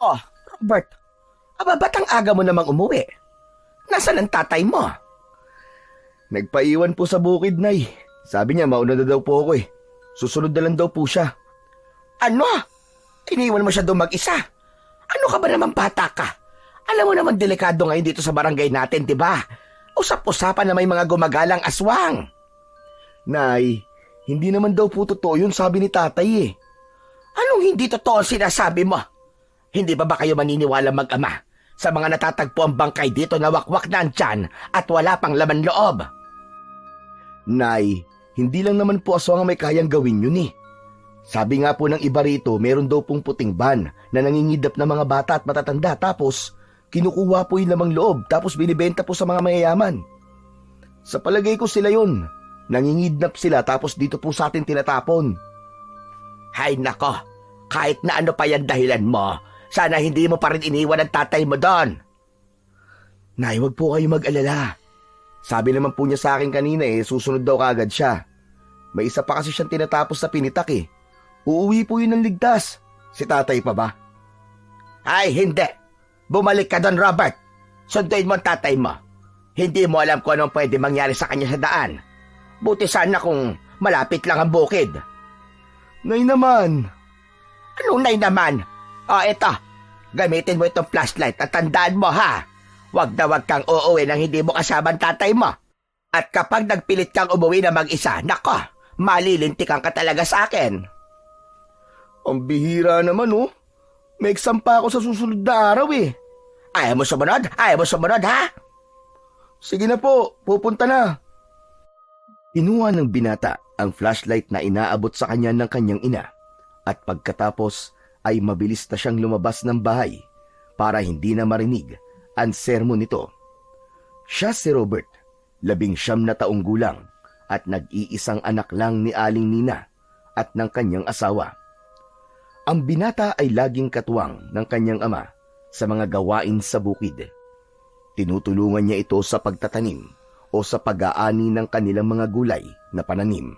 Oh, Robert, ba't ang aga mo namang umuwi? Nasaan ang tatay mo? Nagpaiwan po sa bukid, Nay. Sabi niya mauna na daw po ako eh. Susunod na lang daw po siya. Ano? Iniwan mo siya doon mag-isa? Ano ka ba naman bata ka? Alam mo naman delikado ngayon dito sa barangay natin, di ba? Usap-usapan na may mga gumagalang aswang. Nay, hindi naman daw po totoo yun sabi ni tatay eh. Anong hindi totoo ang sinasabi mo? Hindi ba kayo maniniwala mag-ama sa mga natatagpo ang bangkay dito na wakwak na ang tiyan at wala pang laman loob? Nay, hindi lang naman po aswang ang may kayang gawin yun eh. Sabi nga po ng iba rito, meron daw pong puting van na nangingidap ng mga bata at matatanda tapos kinukuha po yung lamang loob tapos binibenta po sa mga mayayaman. Sa palagay ko sila yun. Nangingidnap sila tapos dito po sa atin tinatapon. Hay nako, kahit na ano pa yan dahilan mo, sana hindi mo pa rin iniwan ang tatay mo doon. Nay, wag po kayo mag-alala. Sabi naman po niya sa akin kanina susunod daw kagad siya. May isa pa kasi siyang tinatapos sa pinitak eh. Uuwi po yun ng ligtas. Si tatay pa ba? Ay, hindi. Bumalik ka doon, Robert. Sunduin mo ang tatay mo. Hindi mo alam kung anong pwede mangyari sa kanya sa daan. Buti sana kung malapit lang ang bukid. Nay naman. Anong nay naman? Eto. Gamitin mo itong flashlight at tandaan mo ha. Wag na wag kang uuwi nang hindi mo kasama ang tatay mo. At kapag nagpilit kang umuwi na mag-isa, nako, malilintikan ka talaga sa akin. Ang bihira naman oh. May exam pa ako sa susunod na araw eh. Ayaw mo sumunod? Ayaw mo sumunod ha? Sige na po, pupunta na. Kinuha ng binata ang flashlight na inaabot sa kanya ng kanyang ina at pagkatapos ay mabilis na siyang lumabas ng bahay para hindi na marinig ang sermon nito. Siya si Robert, 19 na taong gulang at nag-iisang anak lang ni Aling Nina at ng kanyang asawa. Ang binata ay laging katuwang ng kanyang ama sa mga gawain sa bukid. Tinutulungan niya ito sa pagtatanim o sa pag-aani ng kanilang mga gulay na pananim.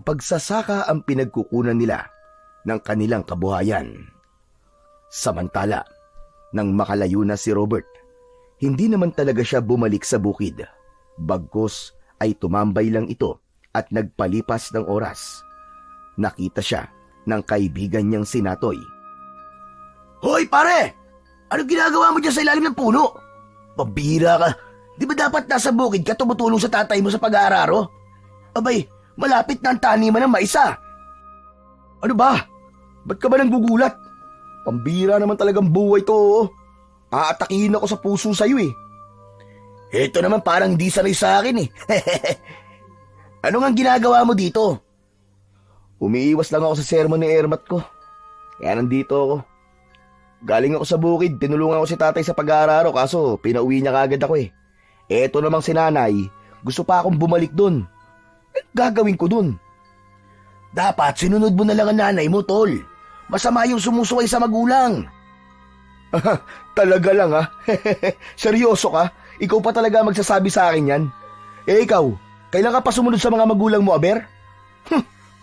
Pagsasaka ang pinagkukunan nila ng kanilang kabuhayan. Samantala, nang makalayo na si Robert, hindi naman talaga siya bumalik sa bukid. Bagkus ay tumambay lang ito at nagpalipas ng oras. Nakita siya ng kaibigan niyang si Natoy. Hoy pare! Ano ginagawa mo dyan sa ilalim ng puno? Pabira ka! Di ba dapat nasa bukid ka tumutulong sa tatay mo sa pag-aararo? Abay, malapit na ang taniman ng maisa. Ano ba? Ba't ka ba nang gugulat? Pambira naman talagang buhay to. Oh. Aatakihin ako sa puso sa'yo eh. Ito naman parang di sanay sa akin eh. Ano nga ginagawa mo dito? Umiiwas lang ako sa sermon ni Ermat ko. Kaya nandito ako. Galing ako sa bukid, tinulungan ko si tatay sa pag-aararo kaso pinauwi niya kagad ako eh. Eto namang si nanay, gusto pa akong bumalik dun. Gagawin ko dun. Dapat sinunod mo na lang ang nanay mo, tol. Masama yung sumusuway sa magulang. Talaga lang ha? Seryoso ka? Ikaw pa talaga magsasabi sa akin yan? Ikaw, kailan ka pa sumunod sa mga magulang mo, Aber?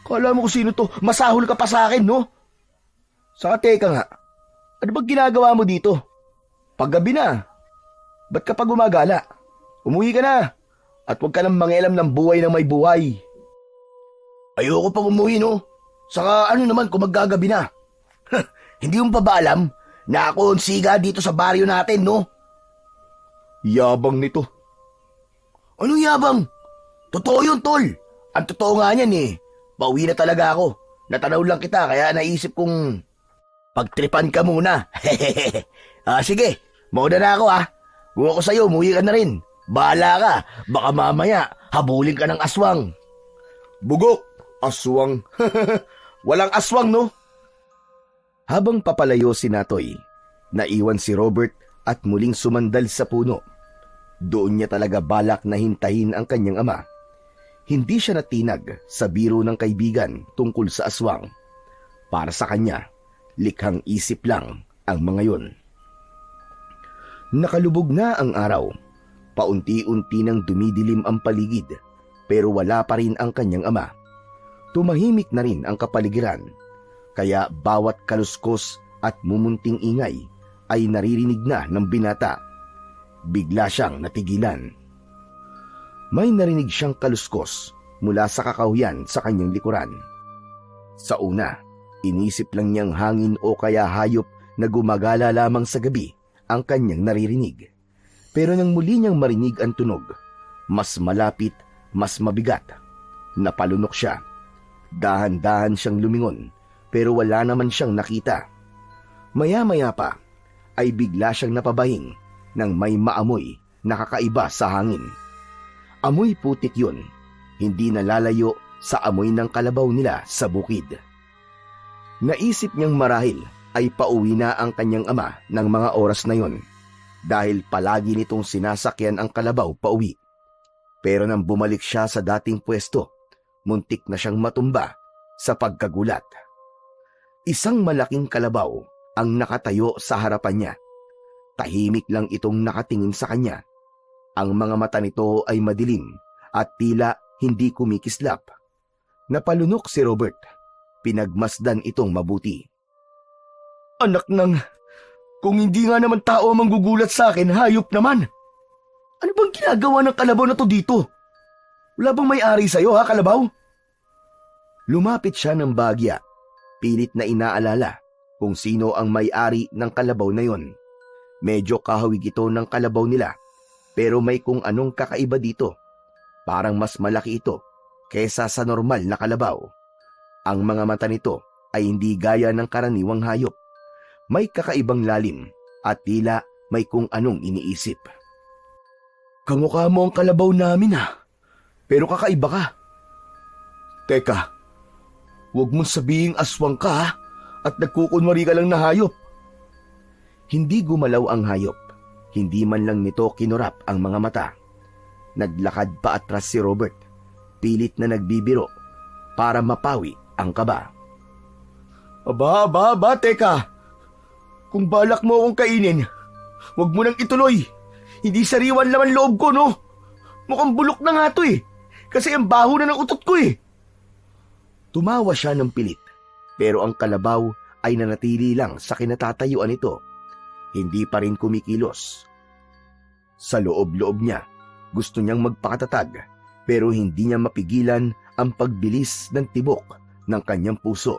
Kala mo kung sino to, masahol ka pa sa akin, no? Saka teka nga, ano bang ginagawa mo dito? Paggabi na. Ba't ka pa gumagala? Umuwi ka na. At huwag ka nang mangialam ng buhay ng may buhay. Ayoko pang umuwi, no? Saka ano naman kung maggagabi na? Hindi mo pa ba alam na ako ang siga dito sa baryo natin, no? Yabang nito. Anong yabang? Totoo yun, tol. Ang totoo nga niyan eh. Pauwi na talaga ako. Natanaw lang kita kaya naisip kong pagtripan ka muna. Sige, mauna na ako ha. Kung ako sa'yo, umuwi ka na rin. Bahala ka, baka mamaya habulin ka ng aswang. Bugok, aswang. Walang aswang, no? Habang papalayo si Natoy, naiwan si Robert at muling sumandal sa puno. Doon niya talaga balak na hintayin ang kanyang ama. Hindi siya natinag sa biro ng kaibigan tungkol sa aswang. Para sa kanya, likhang isip lang ang mga yun. Nakalubog na ang araw. Paunti-unti nang dumidilim ang paligid, pero wala pa rin ang kanyang ama. Tumahimik na rin ang kapaligiran, kaya bawat kaluskos at mumunting ingay ay naririnig na ng binata. Bigla siyang natigilan. May narinig siyang kaluskos mula sa kakahuyan sa kanyang likuran. Sa una, inisip lang niyang hangin o kaya hayop na gumagala lamang sa gabi ang kanyang naririnig. Pero nang muli niyang marinig ang tunog, mas malapit, mas mabigat. Napalunok siya. Dahan-dahan siyang lumingon pero wala naman siyang nakita. Maya-maya pa ay bigla siyang napabahing nang may maamoy na kakaiba sa hangin. Amoy putik yun, hindi nalalayo sa amoy ng kalabaw nila sa bukid. Naisip niyang marahil ay pauwi na ang kanyang ama ng mga oras na yon dahil palagi nitong sinasakyan ang kalabaw pauwi. Pero nang bumalik siya sa dating pwesto, muntik na siyang matumba sa pagkagulat. Isang malaking kalabaw ang nakatayo sa harapan niya. Tahimik lang itong nakatingin sa kanya. Ang mga mata nito ay madilim at tila hindi kumikislap. Napalunok si Robert. Pinagmasdan itong mabuti. Anak ng... Kung hindi nga naman tao ang manggugulat sa akin, hayop naman. Ano bang ginagawa ng kalabaw na to dito? Wala bang may-ari sa'yo, ha, kalabaw? Lumapit siya ng bahagya. Pilit na inaalala kung sino ang may-ari ng kalabaw na yon. Medyo kahawig ito ng kalabaw nila, pero may kung anong kakaiba dito. Parang mas malaki ito kesa sa normal na kalabaw. Ang mga mata nito ay hindi gaya ng karaniwang hayop. May kakaibang lalim at tila may kung anong iniisip. Kamukha mo ang kalabaw namin, ha? Pero kakaiba ka. Teka, huwag mong sabihing aswang ka, ha? At nagkukunwari ka lang na hayop. Hindi gumalaw ang hayop. Hindi man lang nito kinurap ang mga mata. Naglakad pa atras si Robert. Pilit na nagbibiro para mapawi ang kaba. Aba, teka. Kung balak mo akong kainin, huwag mo nang ituloy. Hindi sariwan laman loob ko, no? Mukhang bulok na nga to eh. Kasi ang baho na ng utot ko eh. Tumawa siya ng pilit. Pero ang kalabaw ay nanatili lang sa kinatatayuan nito. Hindi pa rin kumikilos. Sa loob-loob niya, gusto niyang magpakatatag pero hindi niya mapigilan ang pagbilis ng tibok ng kanyang puso.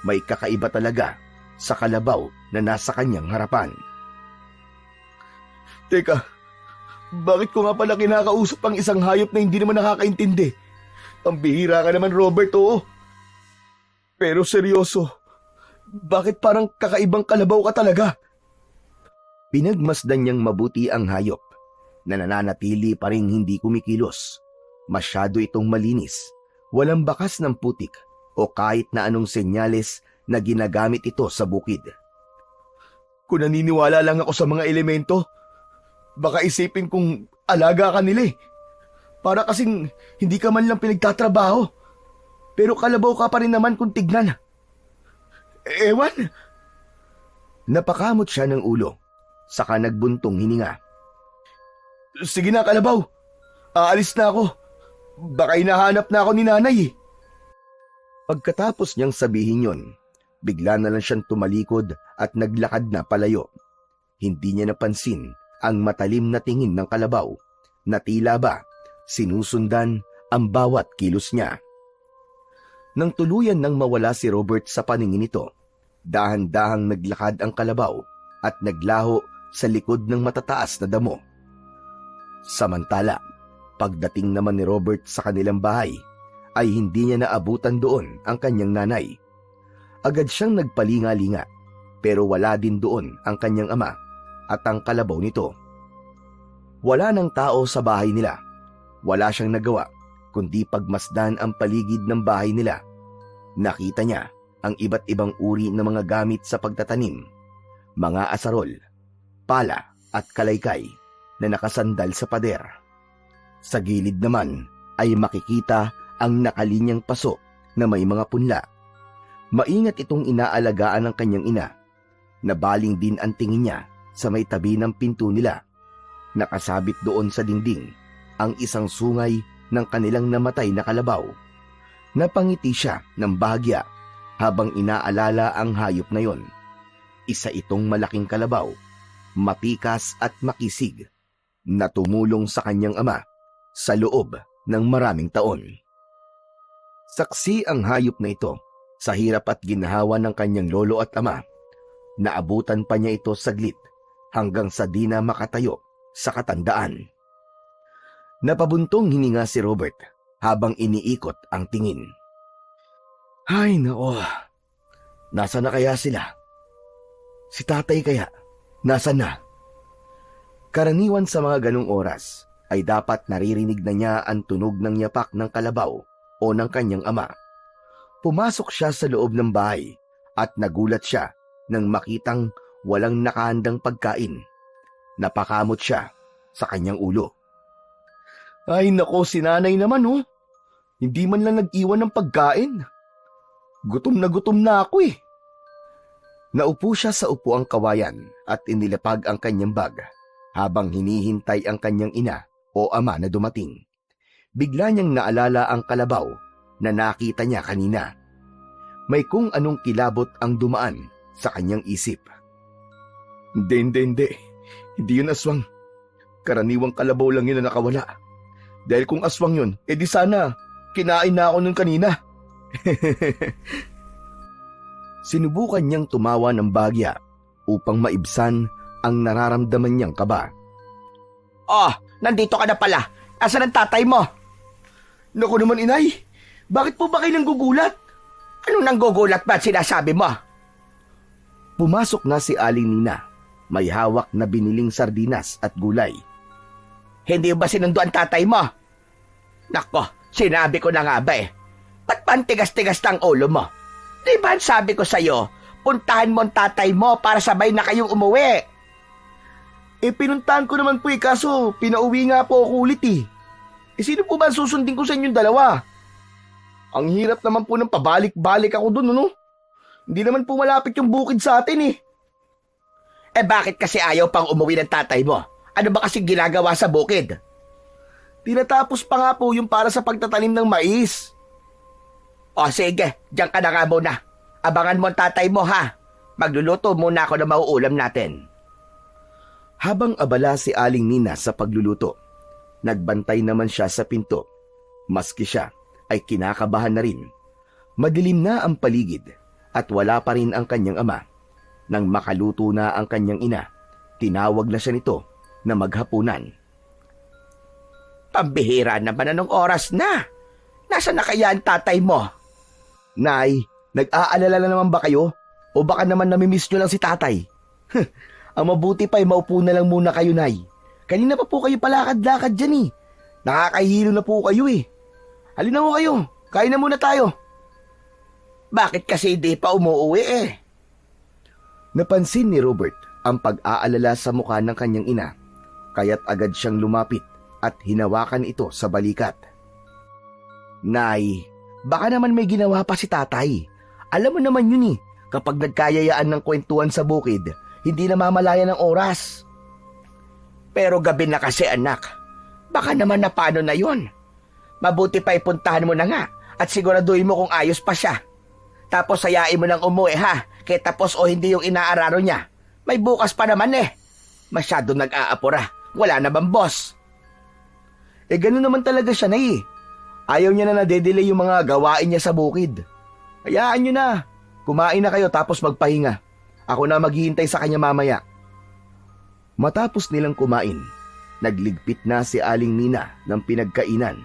May kakaiba talaga sa kalabaw na nasa kanyang harapan. Teka, bakit ko nga pala kinakausap ang isang hayop na hindi naman nakakaintindi? Ang bihira ka naman, Robert, oo. Pero seryoso, bakit parang kakaibang kalabaw ka talaga? Pinagmasdan niyang mabuti ang hayop na nananatili pa rin hindi kumikilos. Masyado itong malinis, walang bakas ng putik o kahit na anong senyales na ginagamit ito sa bukid. Kung naniniwala lang ako sa mga elemento, baka isipin kong alaga ka nila eh. Para kasing hindi ka man lang pinagtatrabaho. Pero kalabaw ka pa rin naman kung tignan. Ewan. Napakamot siya ng ulo. Saka nagbuntong hininga. Sige na, kalabaw. Aalis na ako. Baka hinahanap na ako ni nanay eh. Pagkatapos niyang sabihin yon, bigla na lang siyang tumalikod at naglakad na palayo. Hindi niya napansin ang matalim na tingin ng kalabaw na tila ba sinusundan ang bawat kilos niya. Nang tuluyan nang mawala si Robert sa paningin nito, dahan-dahang naglakad ang kalabaw at naglaho sa likod ng matataas na damo. Samantala, pagdating naman ni Robert sa kanilang bahay, ay hindi niya naabutan doon ang kanyang nanay. Agad siyang nagpalinga-linga, pero wala din doon ang kanyang ama at ang kalabaw nito. Wala ng tao sa bahay nila. Wala siyang nagawa, kundi pagmasdan ang paligid ng bahay nila. Nakita niya ang iba't ibang uri ng mga gamit sa pagtatanim, mga asarol, pala at kalaykay na nakasandal sa pader. Sa gilid naman ay makikita ang nakalinyang paso na may mga punla. Maingat itong inaalagaan ng kanyang ina. Nabaling din ang tingin niya sa may tabi ng pinto nila. Nakasabit doon sa dingding ang isang sungay ng kanilang namatay na kalabaw. Napangiti siya ng bahagya habang inaalala ang hayop na yon. Isa itong malaking kalabaw, matikas at makisig, na tumulong sa kanyang ama sa loob ng maraming taon. Saksi ang hayop na ito sa hirap at ginhawa ng kanyang lolo at ama. Naabutan pa niya ito saglit hanggang sa di na makatayo sa katandaan. Napabuntong hininga si Robert habang iniikot ang tingin. Ay nako, nasa na kaya sila? Si tatay kaya, nasa na? Karaniwan sa mga ganong oras ay dapat naririnig na niya ang tunog ng yapak ng kalabaw o ng kanyang ama. Pumasok siya sa loob ng bahay at nagulat siya nang makitang walang nakahandang pagkain. Napakamot siya sa kanyang ulo. Ay nako, si nanay naman oh. Hindi man lang nag-iwan ng pagkain. Gutom na ako eh. Naupo siya sa upuang kawayan at inilapag ang kanyang bag habang hinihintay ang kanyang ina o ama na dumating. Bigla niyang naalala ang kalabaw na nakita niya kanina. May kung anong kilabot ang dumaan sa kanyang isip. Hindi. Hindi yun aswang. Karaniwang kalabaw lang yun na nakawala. Dahil kung aswang yun, edi sana kinain na ako nun kanina. Sinubukan niyang tumawa ng bagya upang maibsan ang nararamdaman niyang kaba. Oh, nandito ka na pala. Asan ang tatay mo? Naku naman inay, bakit po ba kayo nanggugulat? Anong nanggugulat ba sinasabi mo? Pumasok na si Aling Nina. May hawak na biniling sardinas at gulay. Hindi ba sinundo ang tatay mo? Nako, sinabi ko na nga ba eh. Ba't ba ang tigas-tigas ng ulo mo? Di ba sabi ko sa'yo, puntahan mo ang tatay mo para sabay na kayong umuwi? Eh pinuntahan ko naman po eh, kaso pinauwi nga po ako ulit eh. Eh sino po ba susundin ko sa inyong dalawa? Ang hirap naman po ng pabalik-balik ako dun, no? Hindi naman po malapit yung bukid sa atin eh. Eh bakit kasi ayaw pang umuwi ng tatay mo? Ano ba kasi ginagawa sa bukid? Tinatapos pa nga po yung para sa pagtatanim ng mais. O sige, diyan ka na nga muna. Abangan mo ang tatay mo ha. Magluluto muna ako ng mauulam natin. Habang abala si Aling Nina sa pagluluto, nagbantay naman siya sa pinto. Maski siya ay kinakabahan na rin. Madilim na ang paligid at wala pa rin ang kanyang ama. Nang makaluto na ang kanyang ina, tinawag na siya nito na maghapunan. Pambihira naman anong oras na? Nasaan na kaya ang tatay mo? Nay, nag-aalala na naman ba kayo? O baka naman namimiss nyo lang si tatay? Ang mabuti pa ay maupo na lang muna kayo, Nay. Kanina pa po kayo palakad-lakad dyan eh. Nakakahilo na po kayo eh. Halina mo kayo, kain na muna tayo. Bakit kasi di pa umuwi eh? Napansin ni Robert ang pag-aalala sa mukha ng kanyang ina, kaya't agad siyang lumapit at hinawakan ito sa balikat. Nay, baka naman may ginawa pa si tatay. Alam mo naman yun eh, kapag nagkayayaan ng kwentuhan sa bukid, hindi na mamalaya ng oras. Pero gabi na kasi anak, baka naman na paano na yun. Mabuti pa ipuntahan mo na nga at siguraduhin mo kung ayos pa siya. Tapos sayain mo nang umuwi ha, kaya tapos o hindi yung inaararo niya. May bukas pa naman eh. Masyado nag-aapura, wala na bang boss? Eh gano'n naman talaga siya na eh. Ayaw niya na nadedelay yung mga gawain niya sa bukid. Hayaan niyo na. Kumain na kayo tapos magpahinga. Ako na maghihintay sa kanya mamaya. Matapos nilang kumain, nagligpit na si Aling Nina ng pinagkainan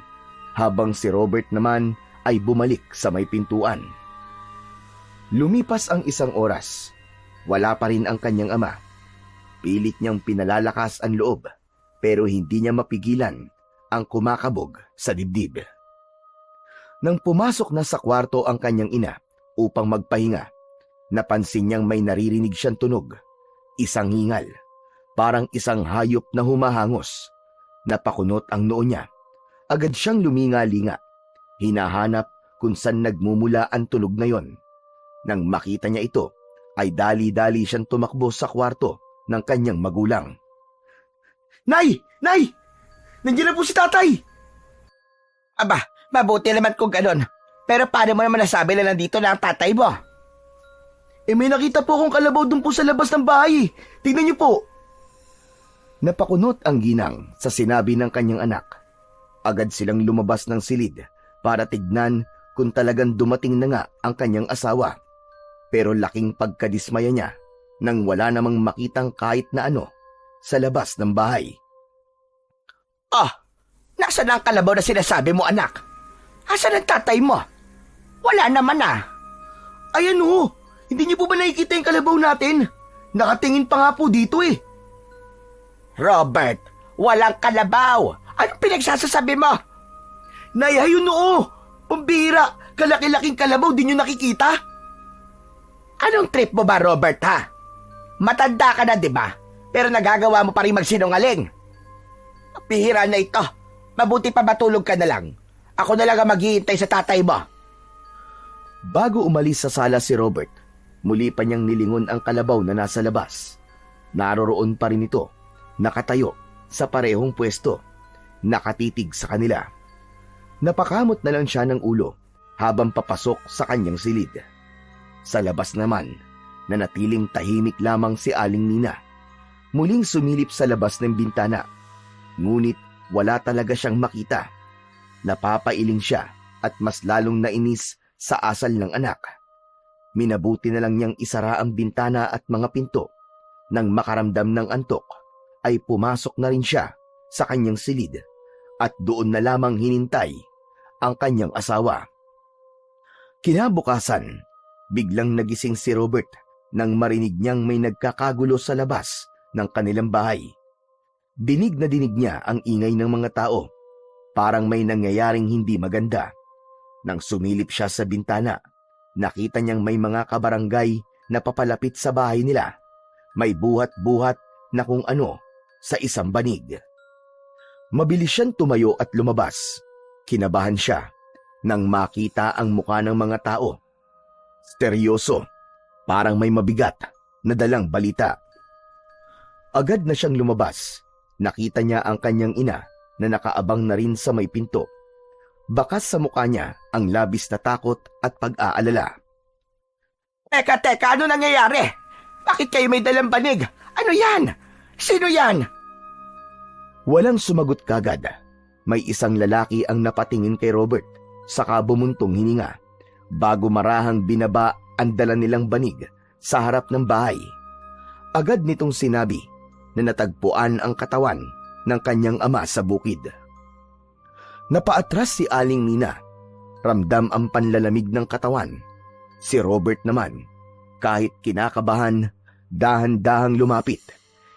habang si Robert naman ay bumalik sa may pintuan. Lumipas ang isang oras. Wala pa rin ang kanyang ama. Pilit niyang pinalalakas ang loob pero hindi niya mapigilan ang kumakabog sa dibdib. Nang pumasok na sa kwarto ang kanyang ina upang magpahinga, napansin niyang may naririnig siyang tunog. Isang hingal, parang isang hayop na humahangos. Napakunot ang noo niya. Agad siyang luminga-linga. Hinahanap kung saan nagmumula ang tunog na yon. Nang makita niya ito, ay dali-dali siyang tumakbo sa kwarto ng kanyang magulang. Nay! Nay! Nandiyan na po si tatay! Aba, mabuti naman kung ganon. Pero paano mo naman nasabi na nandito na ang tatay mo? may nakita po akong kalabaw dun po sa labas ng bahay. Tingnan niyo po. Napakunot ang ginang sa sinabi ng kanyang anak. Agad silang lumabas ng silid para tignan kung talagang dumating na nga ang kanyang asawa. Pero laking pagkadismaya niya nang wala namang makitang kahit na ano sa labas ng bahay. Nasaan ang kalabaw na sinasabi mo, anak? Asan ang tatay mo? Wala naman Ayan ho, hindi niyo po ba nakikita yung kalabaw natin? Nakatingin pa nga po dito eh. Robert, walang kalabaw. Anong pinagsasasabi mo? Nay, ayun oo. Pambihira, kalaki-laking kalabaw di niyo nakikita? Anong trip mo ba, Robert, ha? Matanda ka na, di ba? Pero nagagawa mo pa rin magsinungaling. Pihira na ito. Mabuti pa matulog ka na lang. Ako na lang ang maghihintay sa tatay mo. Bago umalis sa sala si Robert, muli pa niyang nilingon ang kalabaw na nasa labas. Naroroon pa rin ito, nakatayo sa parehong pwesto, nakatitig sa kanila. Napakamot na lang siya ng ulo habang papasok sa kanyang silid. Sa labas naman, nanatiling tahimik lamang si Aling Nina. Muling sumilip sa labas ng bintana, ngunit wala talaga siyang makita. Napapailing siya at mas lalong nainis sa asal ng anak. Minabuti na lang niyang isara ang bintana at mga pinto. Nang makaramdam ng antok, ay pumasok na rin siya sa kanyang silid at doon na lamang hinintay ang kanyang asawa. Kinabukasan, biglang nagising si Robert nang marinig niyang may nagkakagulo sa labas ng kanilang bahay. Dinig na dinig niya ang ingay ng mga tao. Parang may nangyayaring hindi maganda. Nang sumilip siya sa bintana, nakita niyang may mga kabarangay na papalapit sa bahay nila. May buhat-buhat na kung ano sa isang banig. Mabilis siyang tumayo at lumabas. Kinabahan siya nang makita ang muka ng mga tao. Seryoso, parang may mabigat na dalang balita. Agad na siyang lumabas. Nakita niya ang kanyang ina na nakaabang na rin sa may pinto. Bakas sa mukha niya ang labis na takot at pag-aalala. Teka, ano nangyayari? Bakit kayo may dalang banig? Ano yan? Sino yan? Walang sumagot kagad. May isang lalaki ang napatingin kay Robert, saka bumuntong hininga, bago marahang binaba ang dala nilang banig sa harap ng bahay. Agad nitong sinabi na natagpuan ang katawan ng kanyang ama sa bukid. Napaatras si Aling Nina. Ramdam ang panlalamig ng katawan. Si Robert naman, kahit kinakabahan, dahan-dahang lumapit.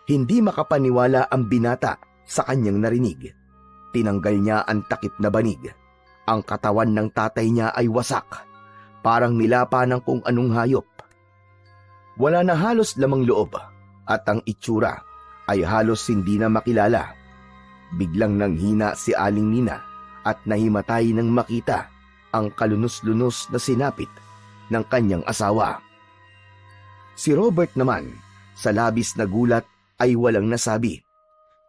Hindi makapaniwala ang binata sa kanyang narinig. Tinanggal niya ang takip na banig. Ang katawan ng tatay niya ay wasak, parang nilapa ng kung anong hayop. Wala na halos lamang loob at ang itsura ay halos hindi na makilala. Biglang nanghina si Aling Nina at nahimatay nang makita ang kalunos-lunos na sinapit ng kanyang asawa. Si Robert naman, sa labis na gulat ay walang nasabi.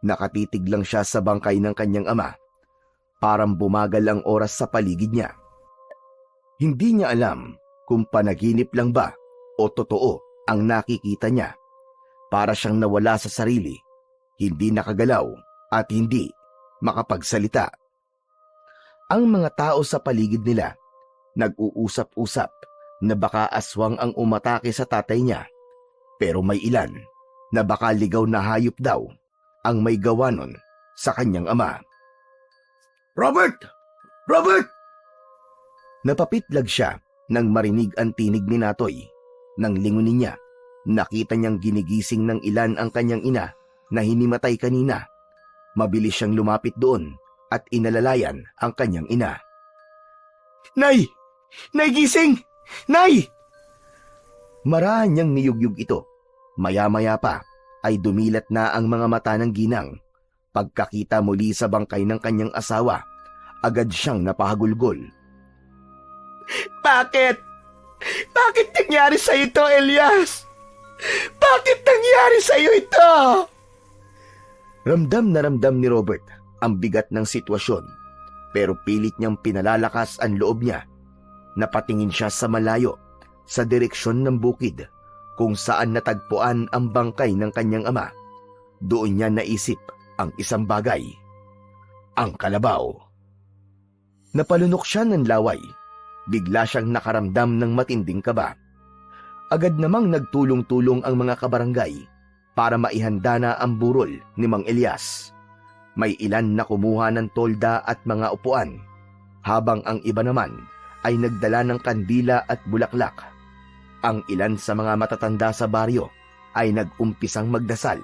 Nakatitig lang siya sa bangkay ng kanyang ama. Parang bumagal ang oras sa paligid niya. Hindi niya alam kung panaginip lang ba o totoo ang nakikita niya. Para siyang nawala sa sarili, hindi nakagalaw at hindi makapagsalita. Ang mga tao sa paligid nila nag-uusap-usap na baka aswang ang umatake sa tatay niya, pero may ilan na baka ligaw na hayop daw ang may gawa nun sa kanyang ama. Robert! Robert! Napapitlag siya nang marinig ang tinig ni Natoy. Nang lingunin niya, nakita niyang ginigising ng ilan ang kanyang ina na hinimatay kanina. Mabilis siyang lumapit doon at inalalayan ang kanyang ina. Nay! Nay, gising! Nay! Marahan niyang niyugyug ito. Maya-maya pa ay dumilat na ang mga mata ng ginang. Pagkakita muli sa bangkay ng kanyang asawa, agad siyang napahagulgol. Bakit? Bakit nangyari sa ito, Elias? Bakit nangyari sa iyo ito? Ramdam na ramdam ni Robert ang bigat ng sitwasyon, pero pilit niyang pinalalakas ang loob niya. Napatingin siya sa malayo, sa direksyon ng bukid kung saan natagpuan ang bangkay ng kanyang ama. Doon niya naisip ang isang bagay, ang kalabaw. Napalunok siya ng laway. Bigla siyang nakaramdam ng matinding kaba. Agad namang nagtulong-tulong ang mga kabarangay para maihanda na ang burol ni Mang Elias. May ilan na kumuha ng tolda at mga upuan, habang ang iba naman ay nagdala ng kandila at bulaklak. Ang ilan sa mga matatanda sa baryo ay nag-umpisang magdasal,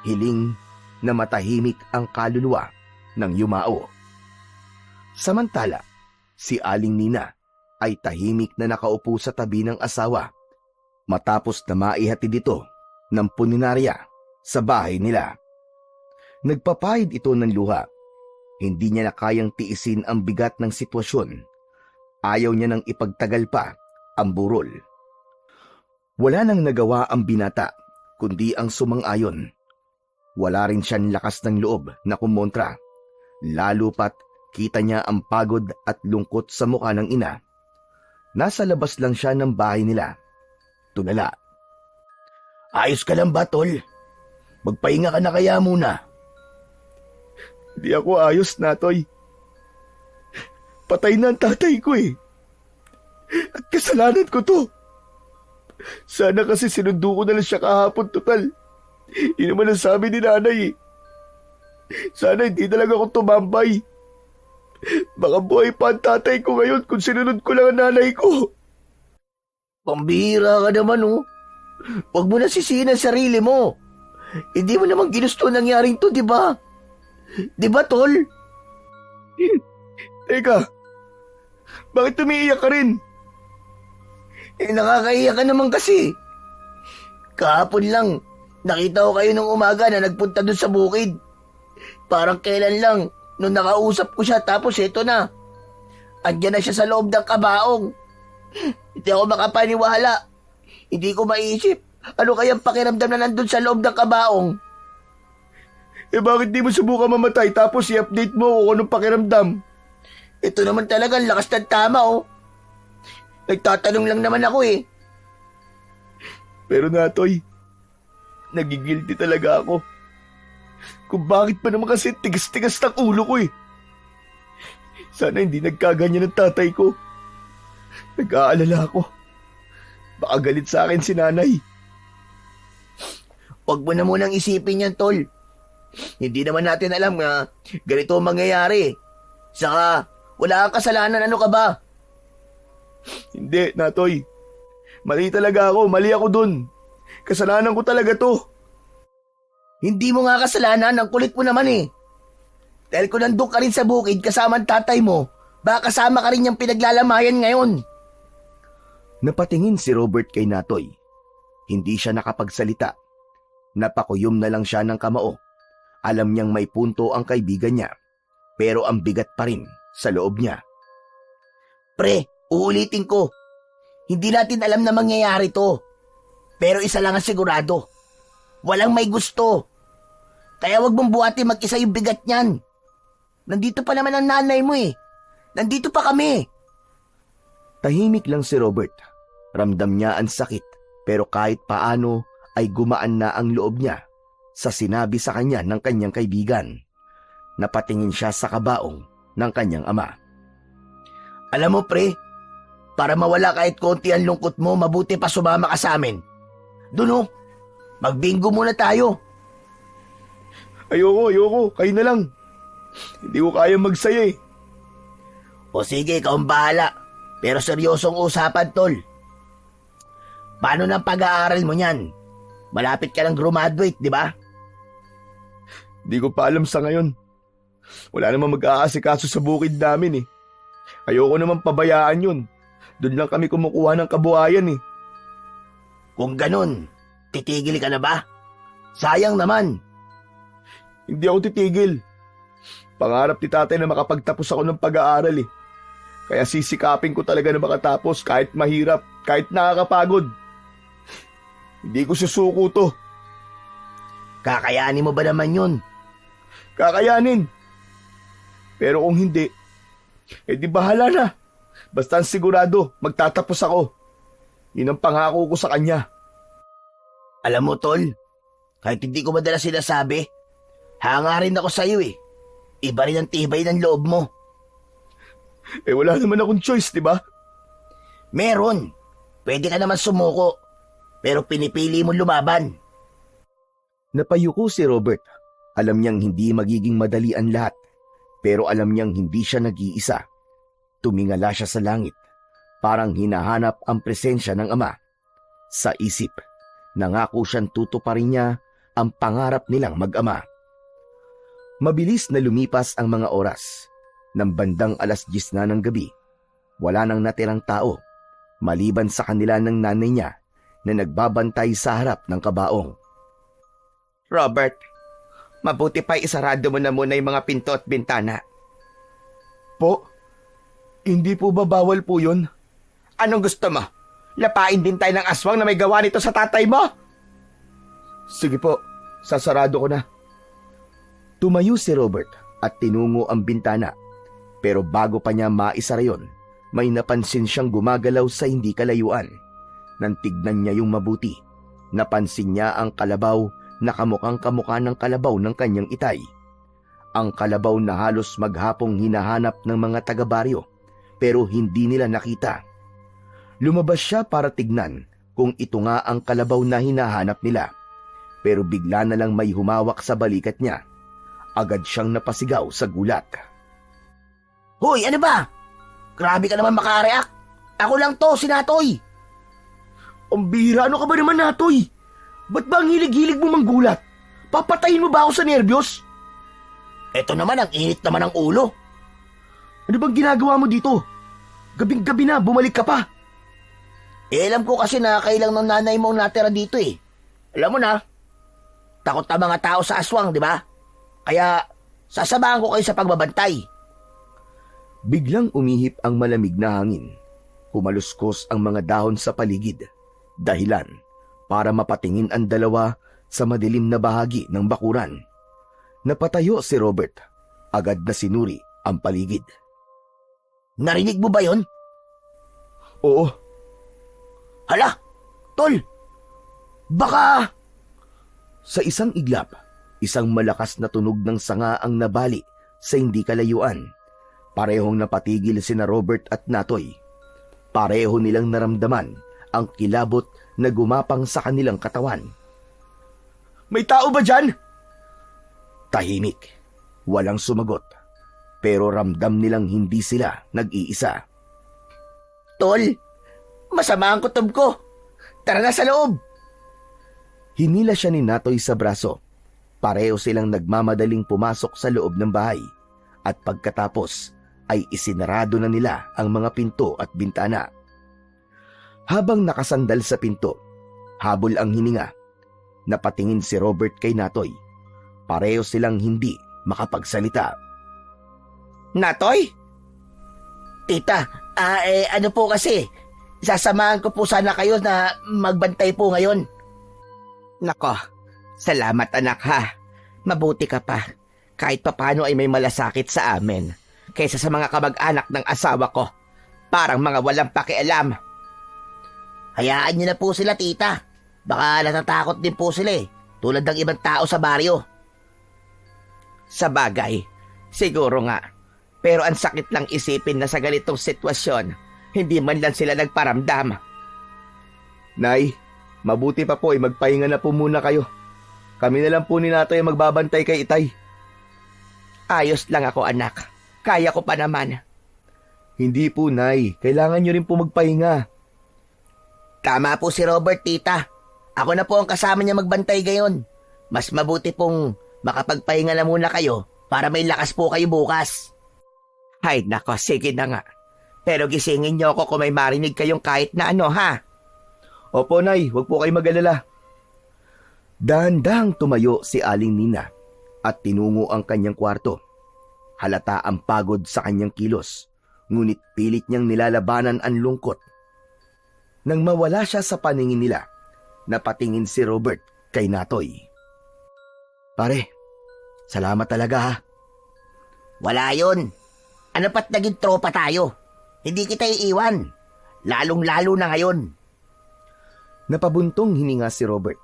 hiling na matahimik ang kaluluwa ng yumao. Samantala, si Aling Nina ay tahimik na nakaupo sa tabi ng asawa matapos na maihatid ito ng puninarya sa bahay nila. Nagpapahid ito ng luha. Hindi niya na kayang tiisin ang bigat ng sitwasyon. Ayaw niya nang ipagtagal pa ang burol. Wala nang nagawa ang binata, kundi ang sumang-ayon. Wala rin siyang lakas ng loob na kumontra, lalo pat kita niya ang pagod at lungkot sa mukha ng ina. Nasa labas lang siya ng bahay nila. Tulala. Ayos ka lang ba, Tol? Magpahinga ka na kaya muna. Di ako ayos, Natoy. Patay na ang tatay ko eh. At kasalanan ko to. Sana kasi sinundo ko na lang siya kahapon, total. Yun naman ang sabi ni nanay eh. Sana hindi talaga ako tumambay. Baka buhay pa ang tatay ko ngayon kung sinunod ko lang ang nanay ko. Pambihira ka naman, oh. Huwag mo na sisihin ang sarili mo. Hindi mo naman ginusto nangyaring to, di ba? Di ba, Tol? Teka, bakit umiiyak ka rin? Nakakaiyak ka naman kasi. Kahapon lang, nakita ko kayo nung umaga na nagpunta dun sa bukid. Parang kailan lang, nung nakausap ko siya tapos eto na. Andyan na siya sa loob ng kabaong. Hindi ako makapaniwala. Hindi ko maisip. Ano kayang pakiramdam na nandun sa loob ng kabaong? Bakit di mo subukan mamatay tapos i-update mo kung anong pakiramdam? Ito naman talaga lakas ng tama, oh. Nagtatanong lang naman ako eh. Pero Natoy, nagigilty talaga ako. Kung bakit pa naman kasi tigas-tigas ng ulo ko eh. Sana hindi nagkaganyan ng tatay ko. Nag-aalala ako. Baka galit sa akin si nanay. Huwag mo na munang isipin yan, Tol. Hindi naman natin alam na ganito ang mangyayari. Saka, wala kang kasalanan, ano ka ba? Hindi, Natoy. Mali talaga ako, mali ako dun. Kasalanan ko talaga to. Hindi mo nga kasalanan, ang kulit mo naman eh. Dahil kung nandun ka rin sa bukid kasama ang tatay mo, baka kasama ka rin yung pinaglalamayan ngayon. Napatingin si Robert kay Natoy. Hindi siya nakapagsalita. Napakuyom na lang siya ng kamao. Alam niyang may punto ang kaibigan niya, pero ang bigat pa rin sa loob niya. Pre, uulitin ko. Hindi natin alam na mangyayari to. Pero isa lang ang sigurado. Walang may gusto. Kaya wag mong buhatin mag-isa yung bigat niyan. Nandito pa naman ang nanay mo eh. Nandito pa kami. Tahimik lang si Robert. Ramdam niya ang sakit, pero kahit paano ay gumaan na ang loob niya sa sinabi sa kanya ng kanyang kaibigan. Napatingin siya sa kabaong ng kanyang ama. Alam mo pre, para mawala kahit konti ang lungkot mo, mabuti pa sumama ka sa amin. Doon magbingo muna tayo. Ayoko, kayo na lang. Hindi ko kaya magsaya eh. O sige, ikaw ang bahala. Pero seryosong usapan, Tol. Paano ng pag-aaral mo niyan? Malapit ka lang graduate, di ba? Di ko pa alam sa ngayon. Wala namang mag-aasikaso sa bukid namin eh. Ayoko naman pabayaan yun. Doon lang kami kumukuha ng kabuhayan eh. Kung ganun, titigil ka na ba? Sayang naman. Hindi ako titigil. Pangarap ni tatay na makapagtapos ako ng pag-aaral eh. Kaya sisikapin ko talaga na makatapos kahit mahirap, kahit nakakapagod. Hindi ko susuko to. Kakayanin mo ba naman yun? Kakayanin. Pero kung hindi, di bahala na. Basta sigurado, magtatapos ako. Yun ang pangako ko sa kanya. Alam mo, Tol, kahit hindi ko madalas sinasabi, hanga rin ako sa'yo eh. Iba rin ang tibay ng loob mo. Wala naman akong choice, di ba? Meron. Pwede ka naman sumuko. Pero pinipili mo lumaban. Napayuko si Robert. Alam niyang hindi magiging madali ang lahat. Pero alam niyang hindi siya nag-iisa. Tumingala siya sa langit. Parang hinahanap ang presensya ng ama. Sa isip, nangako siyang tutuparin niya ang pangarap nilang mag-ama. Mabilis na lumipas ang mga oras. Nang bandang 10:00 na ng gabi, wala nang natirang tao, maliban sa kanila ng nanay niya na nagbabantay sa harap ng kabaong. Robert, mabuti pa isarado mo na muna yung mga pinto at bintana. Po? Hindi po ba bawal po yun? Anong gusto mo? Lapain din tayo ng aswang na may gawa nito sa tatay mo? Sige po, sasarado ko na. Tumayo si Robert at tinungo ang bintana. Pero bago pa niya maisara yon, may napansin siyang gumagalaw sa hindi kalayuan. Nang tignan niya yung mabuti, napansin niya ang kalabaw na kamukhang kamukha ng kalabaw ng kanyang itay. Ang kalabaw na halos maghapong hinahanap ng mga taga-baryo, pero hindi nila nakita. Lumabas siya para tignan kung ito nga ang kalabaw na hinahanap nila. Pero bigla na lang may humawak sa balikat niya. Agad siyang napasigaw sa gulat. Hoy, ano ba? Grabe ka naman makareact. Ako lang to, si Natoy. Ang bihira, ano ka ba naman, Natoy? Ba't ba ang hilig-hilig mo manggulat? Papatayin mo ba ako sa nervyos? Eto naman, ang init naman ng ulo. Ano bang ginagawa mo dito? Gabing-gabi na, bumalik ka pa. Alam ko kasi na kailang ng nanay mo natira dito eh. Alam mo na, takot ang mga tao sa aswang, di ba? Kaya sasamahan ko kayo sa pagbabantay. Biglang umihip ang malamig na hangin. Humaluskos ang mga dahon sa paligid. Dahilan para mapatingin ang dalawa sa madilim na bahagi ng bakuran. Napatayo si Robert. Agad na sinuri ang paligid. Narinig mo ba yon? Oo. Hala, Tol! Baka... Sa isang iglap, isang malakas na tunog ng sanga ang nabali sa hindi kalayuan. Parehong napatigil sina Robert at Natoy. Pareho nilang naramdaman ang kilabot na gumapang sa kanilang katawan. May tao ba dyan? Tahimik. Walang sumagot. Pero ramdam nilang hindi sila nag-iisa. Tol, masama ang kutob ko. Tara na sa loob. Hinila siya ni Natoy sa braso. Pareho silang nagmamadaling pumasok sa loob ng bahay. At pagkatapos ay isinarado na nila ang mga pinto at bintana. Habang nakasandal sa pinto, habol ang hininga. Napatingin si Robert kay Natoy. Pareho silang hindi makapagsalita. Natoy? Tita, ano po kasi, sasamahan ko po sana kayo na magbantay po ngayon. Nako, salamat anak ha. Mabuti ka pa. Kahit papano ay may malasakit sa amin. Kaysa sa mga kamag-anak ng asawa ko. Parang mga walang pakialam. Hayaan niyo na po sila, tita. Baka natatakot din po sila eh. Tulad ng ibang tao sa baryo. Sa bagay, siguro nga. Pero ang sakit lang isipin na sa ganitong sitwasyon, hindi man lang sila nagparamdam. Nay, mabuti pa po ay magpahinga na po muna kayo. Kami na lang po ni Natoy ang magbabantay kay Itay. Ayos lang ako anak. Kaya ko pa naman. Hindi po, Nay. Kailangan nyo rin po magpahinga. Tama po si Robert, tita. Ako na po ang kasama niya magbantay gayon. Mas mabuti pong makapagpahinga na muna kayo para may lakas po kayo bukas. Ay nako, sige na nga. Pero gisingin niyo ako kung may marinig kayong kahit na ano ha. Opo, Nay. Huwag po kayo mag-alala. Dahan-dahang tumayo si Aling Nina at tinungo ang kanyang kwarto. Halata ang pagod sa kanyang kilos, ngunit pilit niyang nilalabanan ang lungkot. Nang mawala siya sa paningin nila, napatingin si Robert kay Natoy. Pare, salamat talaga ha. Wala yun. Ano pa't naging tropa tayo? Hindi kita iiwan. Lalong-lalo na ngayon. Napabuntong hininga si Robert.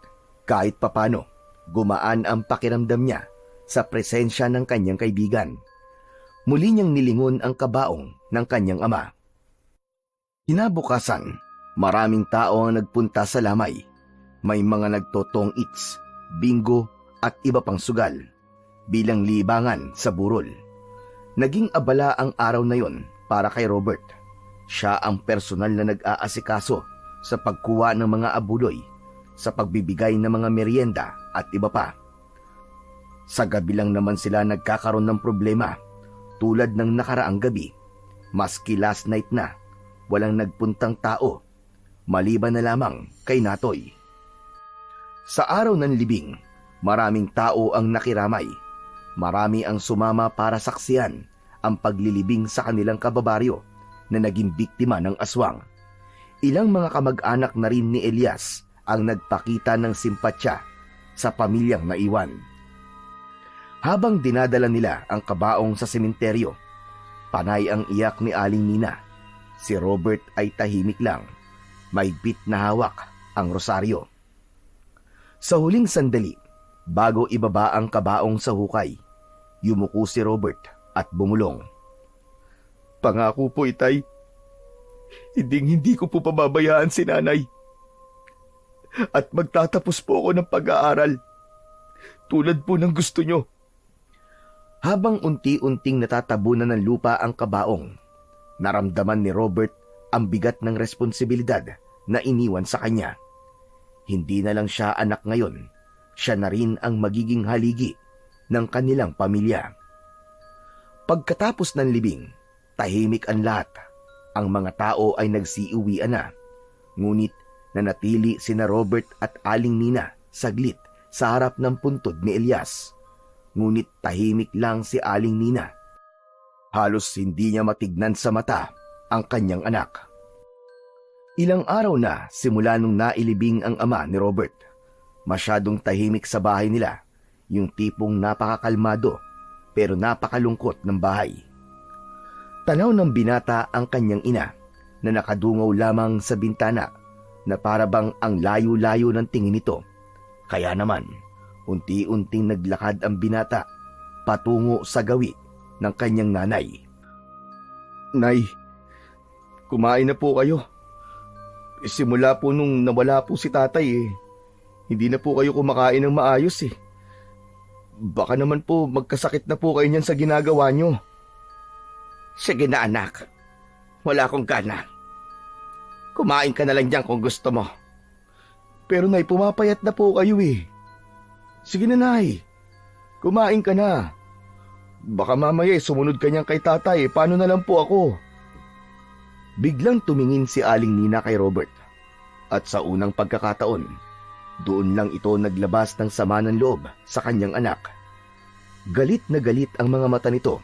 Kahit papano, gumaan ang pakiramdam niya sa presensya ng kanyang kaibigan. Muli niyang nilingon ang kabaong ng kanyang ama. Kinabukasan, maraming tao ang nagpunta sa lamay. May mga nagtotong eats, bingo at iba pang sugal bilang libangan sa burol. Naging abala ang araw na yon para kay Robert. Siya ang personal na nag-aasikaso sa pagkuha ng mga abuloy, sa pagbibigay ng mga merienda at iba pa. Sa gabi lang naman sila nagkakaroon ng problema tulad ng nakaraang gabi. Maski last night na, walang nagpuntang tao, maliban na lamang kay Natoy. Sa araw ng libing, maraming tao ang nakiramay. Marami ang sumama para saksiyan ang paglilibing sa kanilang kababaryo na naging biktima ng aswang. Ilang mga kamag-anak na rin ni Elias ang nagpakita ng simpatsya sa pamilyang naiwan. Habang dinadala nila ang kabaong sa sementeryo, panay ang iyak ni Aling Nina. Si Robert ay tahimik lang. May bit na hawak ang rosaryo. Sa huling sandali, bago ibaba ang kabaong sa hukay, yumuko si Robert at bumulong. Pangako po, Itay. Hindi ko po pababayaan si Nanay. At magtatapos po ako ng pag-aaral. Tulad po ng gusto nyo. Habang unti-unting natatabunan ng lupa ang kabaong, naramdaman ni Robert ang bigat ng responsibilidad na iniwan sa kanya. Hindi na lang siya anak ngayon, siya na rin ang magiging haligi ng kanilang pamilya. Pagkatapos ng libing, tahimik ang lahat. Ang mga tao ay nagsiuwian na. Ngunit nanatili sina Robert at Aling Nina saglit sa harap ng puntod ni Elias. Ngunit tahimik lang si Aling Nina. Halos hindi niya matignan sa mata ang kanyang anak. Ilang araw na simula nung nailibing ang ama ni Robert. Masyadong tahimik sa bahay nila, yung tipong napakakalmado pero napakalungkot ng bahay. Tanaw ng binata ang kanyang ina na nakadungaw lamang sa bintana na parabang ang layo-layo ng tingin nito. Kaya naman, unti-unting naglakad ang binata patungo sa gawi ng kanyang nanay. Nay, kumain na po kayo. Simula po nung nawala po si tatay hindi na po kayo kumakain ng maayos Baka naman po magkasakit na po kayo niyan sa ginagawa nyo. Sige na anak, wala akong gana. Kumain ka na lang dyan kung gusto mo. Pero Nay, pumapayat na po kayo Sige na Nay, kumain ka na. Baka mamaya sumunod ka niyan kay tatay, paano na lang po ako? Biglang tumingin si Aling Nina kay Robert. At sa unang pagkakataon, doon lang ito naglabas ng sama ng loob sa kanyang anak. Galit na galit ang mga mata nito,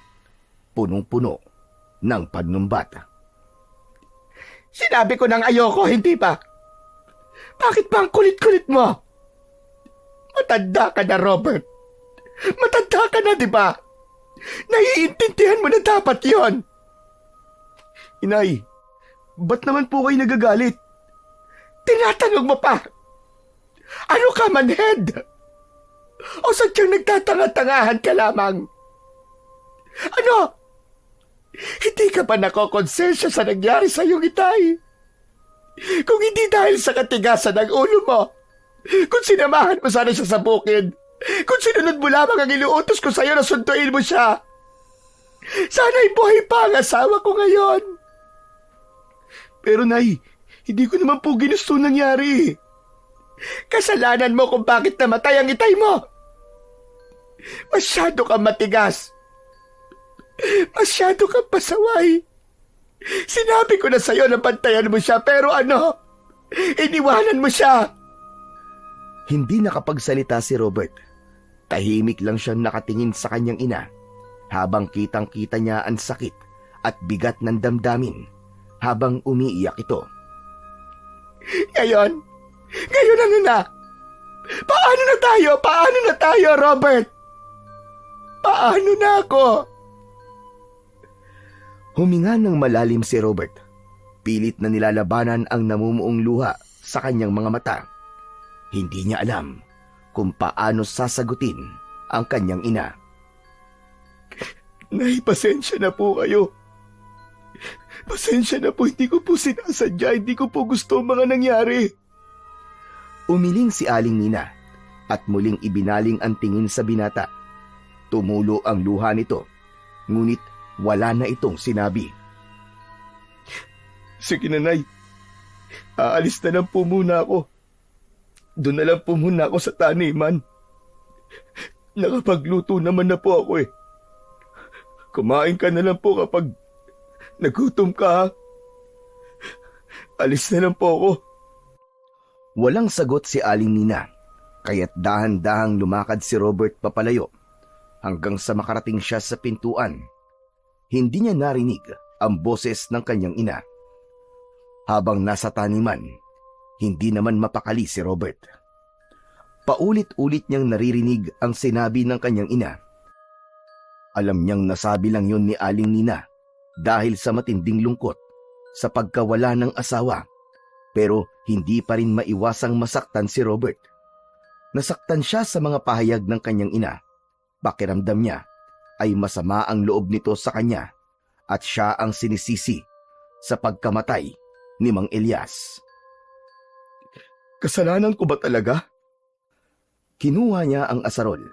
punong-puno ng pagnumbat. Sinabi ko nang ayoko, hindi ba? Bakit ba ang kulit-kulit mo? Matanda ka na, Robert. Matanda ka na, di ba? Naiintindihan mo na dapat yon. Inay, ba't naman po kayo nagagalit? Tinatanong mo pa? Ano ka, manhead? O sadyang nagtatanga-tangahan ka lamang? Ano? Hindi ka ba nakokonsensya sa nangyari sa iyong itay? Kung hindi dahil sa katigasan ng ulo mo, kung sinamahan mo sana siya sa bukid, kung sinunod mo lamang ang inuutos ko sa iyo na sunduin mo siya, sana'y buhay pa ang asawa ko ngayon. Pero Nay, hindi ko naman po ginusto nangyari. Kasalanan mo kung bakit namatay ang itay mo. Masyado kang matigas. Masyado kang pasaway. Sinabi ko na sa'yo na bantayan mo siya, pero ano? Iniwanan mo siya. Hindi nakapagsalita si Robert. Tahimik lang siyang nakatingin sa kanyang ina habang kitang-kita niya ang sakit at bigat ng damdamin habang umiiyak ito. Ngayon ano na? Paano na tayo, Robert? Paano na ako? Huminga ng malalim si Robert. Pilit na nilalabanan ang namumuong luha sa kanyang mga mata. Hindi niya alam kung paano sasagutin ang kanyang ina. Nay, pasensya na po kayo. Pasensya na po, hindi ko po sinasadya, hindi ko po gusto ang mga nangyari. Umiling si Aling Nina at muling ibinaling ang tingin sa binata. Tumulo ang luha nito, ngunit wala na itong sinabi. Sige na, Nay. Aalis na lang po muna ako. Doon na lang po muna ako sa taniman. Nakapagluto naman na po ako eh. Kumain ka na lang po kapag nagutom ka, ha? Alis na lang po ako. Walang sagot si Aling Nina, kaya't dahan-dahang lumakad si Robert papalayo hanggang sa makarating siya sa pintuan. Hindi niya narinig ang boses ng kanyang ina. Habang nasa taniman, hindi naman mapakali si Robert. Paulit-ulit niyang naririnig ang sinabi ng kanyang ina. Alam niyang nasabi lang yon ni Aling Nina dahil sa matinding lungkot sa pagkawala ng asawa, pero hindi pa rin maiwasang masaktan si Robert. Nasaktan siya sa mga pahayag ng kanyang ina. Pakiramdam niya ay masama ang loob nito sa kanya at siya ang sinisisi sa pagkamatay ni Mang Elias. Kasalanan ko ba talaga? Kinuha niya ang asarol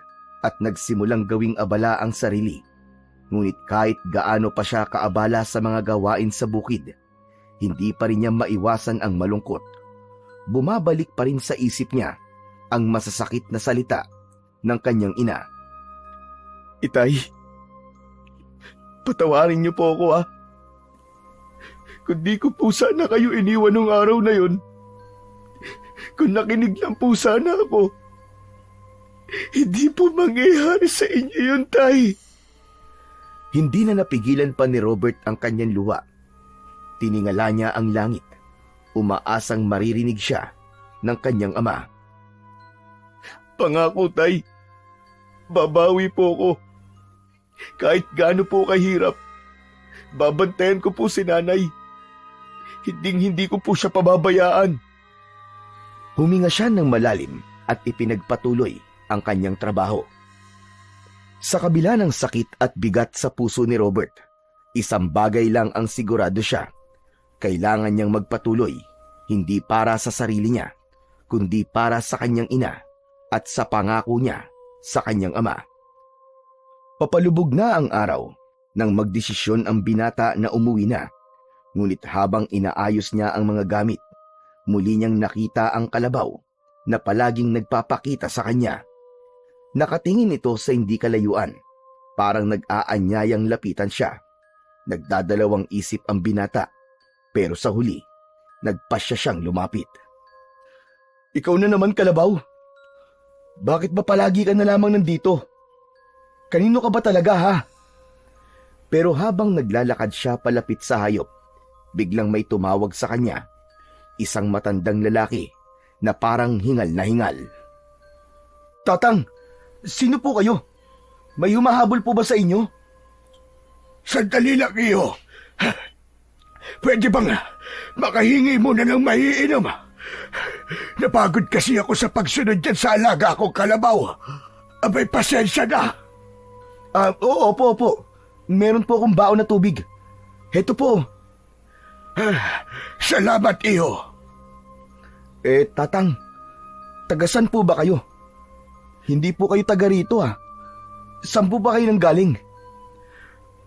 at nagsimulang gawing abala ang sarili. Ngunit kahit gaano pa siya kaabala sa mga gawain sa bukid, hindi pa rin niya maiwasan ang malungkot. Bumabalik pa rin sa isip niya ang masasakit na salita ng kanyang ina. Itay, patawarin niyo po ako, ha? Kung di ko po sana kayo iniwan nung araw na yon, kung nakinig lang po sana ako, hindi po mangyayari sa inyo yun, Tay. Hindi na napigilan pa ni Robert ang kanyang luha. Tiningala niya ang langit, umaasang maririnig siya ng kanyang ama. Pangako, Tay, babawi po ko. Kahit gaano po kahirap, babantayan ko po si Nanay. Hindi ko po siya pababayaan. Huminga siya ng malalim at ipinagpatuloy ang kanyang trabaho. Sa kabila ng sakit at bigat sa puso ni Robert, isang bagay lang ang sigurado siya. Kailangan niyang magpatuloy, hindi para sa sarili niya, kundi para sa kanyang ina at sa pangako niya sa kanyang ama. Papalubog na ang araw nang magdesisyon ang binata na umuwi na. Ngunit habang inaayos niya ang mga gamit, muli niyang nakita ang kalabaw na palaging nagpapakita sa kanya. Nakatingin ito sa hindi kalayuan, parang nag-aanyayang lapitan siya. Nagdadalawang isip ang binata, pero sa huli, nagpasya siyang lumapit. Ikaw na naman, Kalabaw. Bakit ba palagi ka na lamang nandito? Kanino ka ba talaga, ha? Pero habang naglalakad siya palapit sa hayop, biglang may tumawag sa kanya. Isang matandang lalaki na parang hingal na hingal. Tatang, sino po kayo? May humahabol po ba sa inyo? Sandali lang, iyo. Pwede bang makahingi muna ng maiinom? Napagod kasi ako sa pagsunod dyan sa alaga kong Kalabaw. Abay, pasensya na. Opo. Meron po akong baon na tubig. Heto po. Salamat, iyo. Tatang, tagasan po ba kayo? Hindi po kayo taga rito, ha? Saan po ba kayo nanggaling?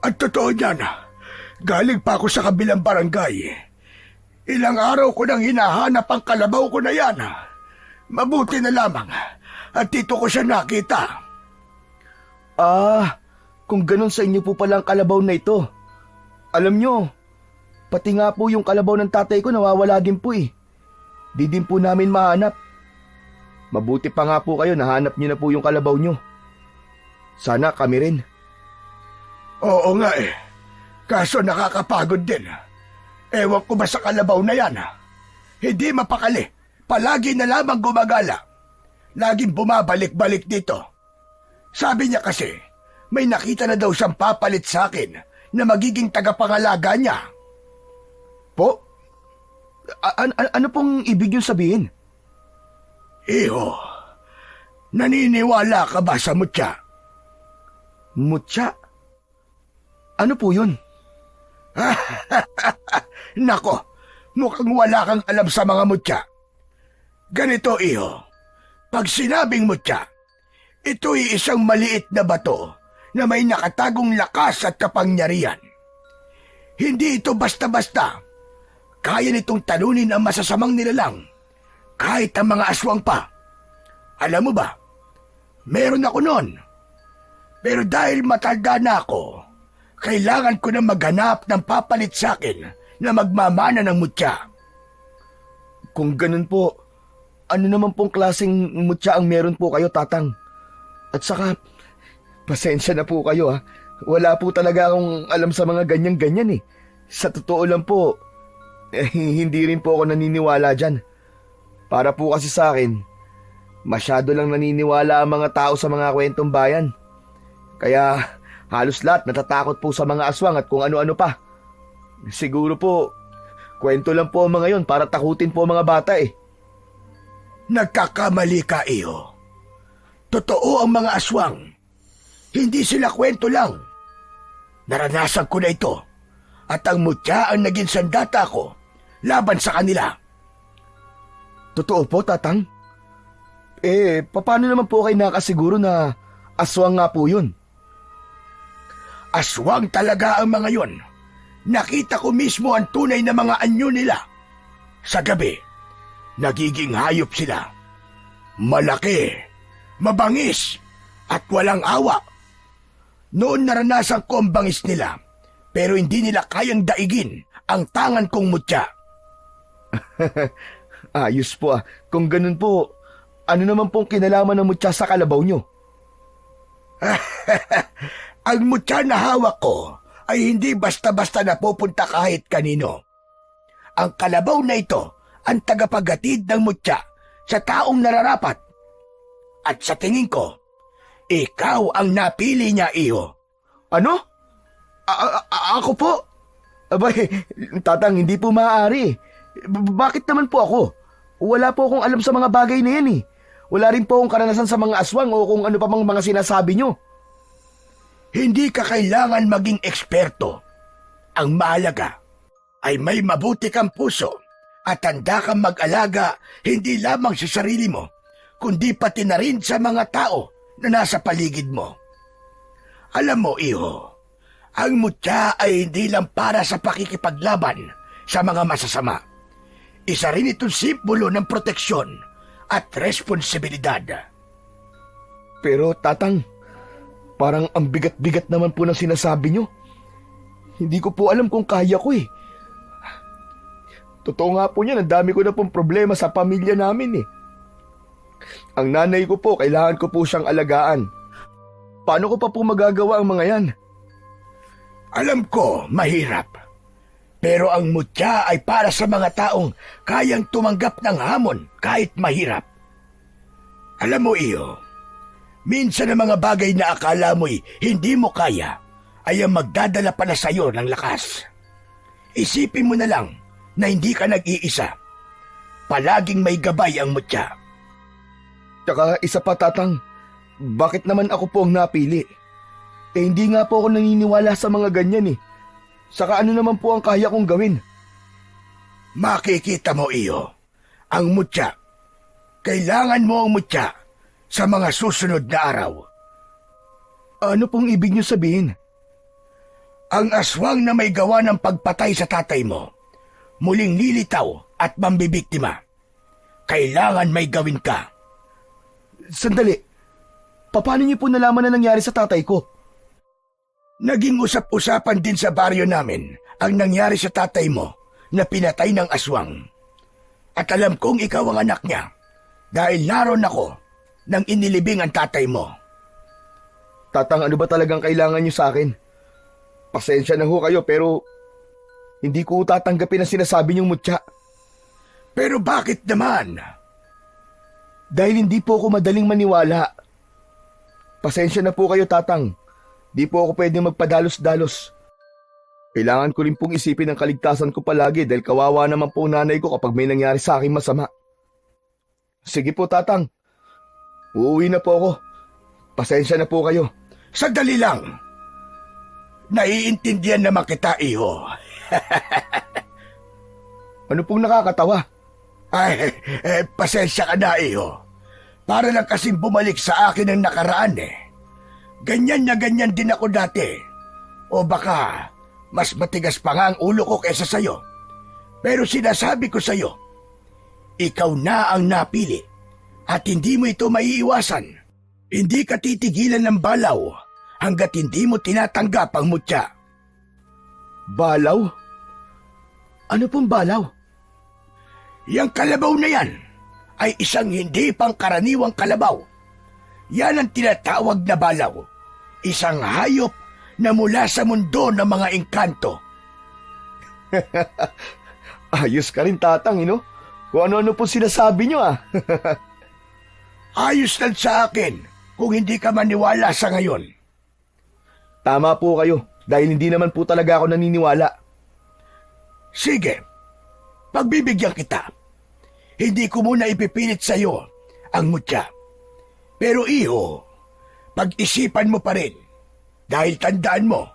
At totoo niyan, galing pa ako sa kabilang barangay. Ilang araw ko nang hinahanap ang Kalabaw ko na yan. Mabuti na lamang at dito ko siya nakita. Kung ganun sa inyo po pala ang kalabaw na ito. Alam nyo, pati nga po yung kalabaw ng tatay ko nawawala din po eh. Di din po namin mahanap. Mabuti pa nga po kayo, nahanap nyo na po yung kalabaw nyo. Sana kami rin. Oo nga eh. Kaso nakakapagod din. Ewan ko ba sa Kalabaw na yan? Hindi mapakali. Palagi na lamang gumagala. Laging bumabalik-balik dito. Sabi niya kasi, may nakita na daw siyang papalit sa akin na magiging tagapangalaga niya. Po? Ano pong ibig niyong sabihin? Iho, naniniwala ka ba sa mutya? Mutya? Ano po yun? Nako, mukhang wala kang alam sa mga mutya. Ganito, iho. Pag sinabing mutya, ito'y isang maliit na bato na may nakatagong lakas at kapangyarihan. Hindi ito basta-basta. Kaya nitong talunin ang masasamang nilalang, kahit ang mga aswang pa. Alam mo ba, meron ako noon. Pero dahil matanda na ako, kailangan ko na maghanap ng papalit sa akin na magmamana ng mutya. Kung ganun po, ano naman pong klaseng mutya ang meron po kayo, Tatang? At saka, pasensya na po kayo ha. Wala po talaga akong alam sa mga ganyan-ganyan eh. Sa totoo lang po, hindi rin po ako naniniwala dyan. Para po kasi sa akin, masyado lang naniniwala ang mga tao sa mga kwentong bayan. Kaya halos lahat natatakot po sa mga aswang at kung ano-ano pa. Siguro po, kwento lang po ang mga yon para takutin po ang mga bata eh. Nagkakamali ka, iyo. Totoo ang mga aswang. Hindi sila kwento lang. Naranasan ko na ito. At ang mutya ang naging sandata ko laban sa kanila. Totoo po, Tatang? Paano naman po kayo nakasiguro na aswang nga po yun? Aswang talaga ang mga yon. Nakita ko mismo ang tunay na mga anyo nila. Sa gabi, nagiging hayop sila. Malaki, mabangis, at walang awa. Noon naranasan ko ang bangis nila, pero hindi nila kayang daigin ang tangan kong mutya. Ayos po ah. Kung ganun po, ano naman pong kinalaman ng mutya sa kalabaw nyo? Ang mutya na hawak ko ay hindi basta-basta napupunta kahit kanino. Ang kalabaw na ito ang tagapaghatid ng mutya sa taong nararapat. At sa tingin ko, ikaw ang napili niya, iyo. Ano? Ako po? Abay, Tatang, hindi po maaari. Bakit naman po ako? Wala po akong alam sa mga bagay na yan eh. Wala rin po akong karanasan sa mga aswang o kung ano pa mang mga sinasabi nyo. Hindi ka kailangan maging eksperto. Ang mahalaga ay may mabuti kang puso at handa kang mag-alaga hindi lamang sa sarili mo, kundi pati na rin sa mga tao na nasa paligid mo. Alam mo, iho, ang mutya ay hindi lang para sa pakikipaglaban sa mga masasama. Isa rin itong simbolo ng proteksyon at responsibilidad. Pero Tatang, parang ang bigat-bigat naman po ng sinasabi nyo. Hindi ko po alam kung kaya ko eh. Totoo nga po niyan, ang dami ko na pong problema sa pamilya namin eh. Ang nanay ko po, kailangan ko po siyang alagaan. Paano ko pa po magagawa ang mga yan? Alam ko, mahirap. Pero ang mutya ay para sa mga taong kayang tumanggap ng hamon kahit mahirap. Alam mo, iyo, minsan ang mga bagay na akala mo'y hindi mo kaya ay ang magdadala pala sa'yo ng lakas. Isipin mo na lang na hindi ka nag-iisa. Palaging may gabay ang mutya. Tsaka isa pa, Tatang, bakit naman ako po ang napili? Hindi nga po ako naniniwala sa mga ganyan eh. Saka ano naman po ang kaya kong gawin? Makikita mo, iyo, ang mutya. Kailangan mo ang mutya sa mga susunod na araw. Ano pong ibig niyo sabihin? Ang aswang na may gawa ng pagpatay sa tatay mo, muling lilitaw at mambibiktima. Kailangan may gawin ka. Sandali, paano niyo po nalaman na nangyari sa tatay ko? Naging usap-usapan din sa baryo namin ang nangyari sa tatay mo na pinatay ng aswang. At alam kong ikaw ang anak niya dahil naroon ako nang inilibing ang tatay mo. Tatang, ano ba talagang kailangan niyo sa akin? Pasensya na ho kayo pero hindi ko tatanggapin ang sinasabi niyong mutya. Pero bakit naman? Dahil hindi po ako madaling maniwala. Pasensya na po kayo, Tatang. Di po ako pwedeng magpadalos-dalos. Kailangan ko rin pong isipin ang kaligtasan ko palagi dahil kawawa naman po nanay ko kapag may nangyari sa akin masama. Sige po, Tatang. Uuwi na po ako. Pasensya na po kayo. Sandali lang. Naiintindihan naman kita, iho. Ano pong nakakatawa? Ay, pasensya ka na, iho. Para lang kasing bumalik sa akin ang nakaraan eh. Ganyan na ganyan din ako dati. O baka, mas matigas pa nga ang ulo ko kaysa sayo. Pero sinasabi ko sayo, ikaw na ang napili at hindi mo ito maiiwasan. Hindi ka titigilan ng balaw hanggat hindi mo tinatanggap ang mutya. Balaw? Ano pong balaw? Yang kalabaw na yan ay isang hindi pangkaraniwang kalabaw. Yan ang tinatawag na balaw. Isang hayop na mula sa mundo ng mga engkanto. Ayos ka rin, Tatang, Kung ano-ano po sinasabi nyo, Ayos lang sa akin kung hindi ka maniwala sa ngayon. Tama po kayo, dahil hindi naman po talaga ako naniniwala. Sige, pagbibigyan kita. Hindi ko muna ipipilit sa iyo ang mutya. Pero iho, pag-isipan mo pa rin. Dahil tandaan mo,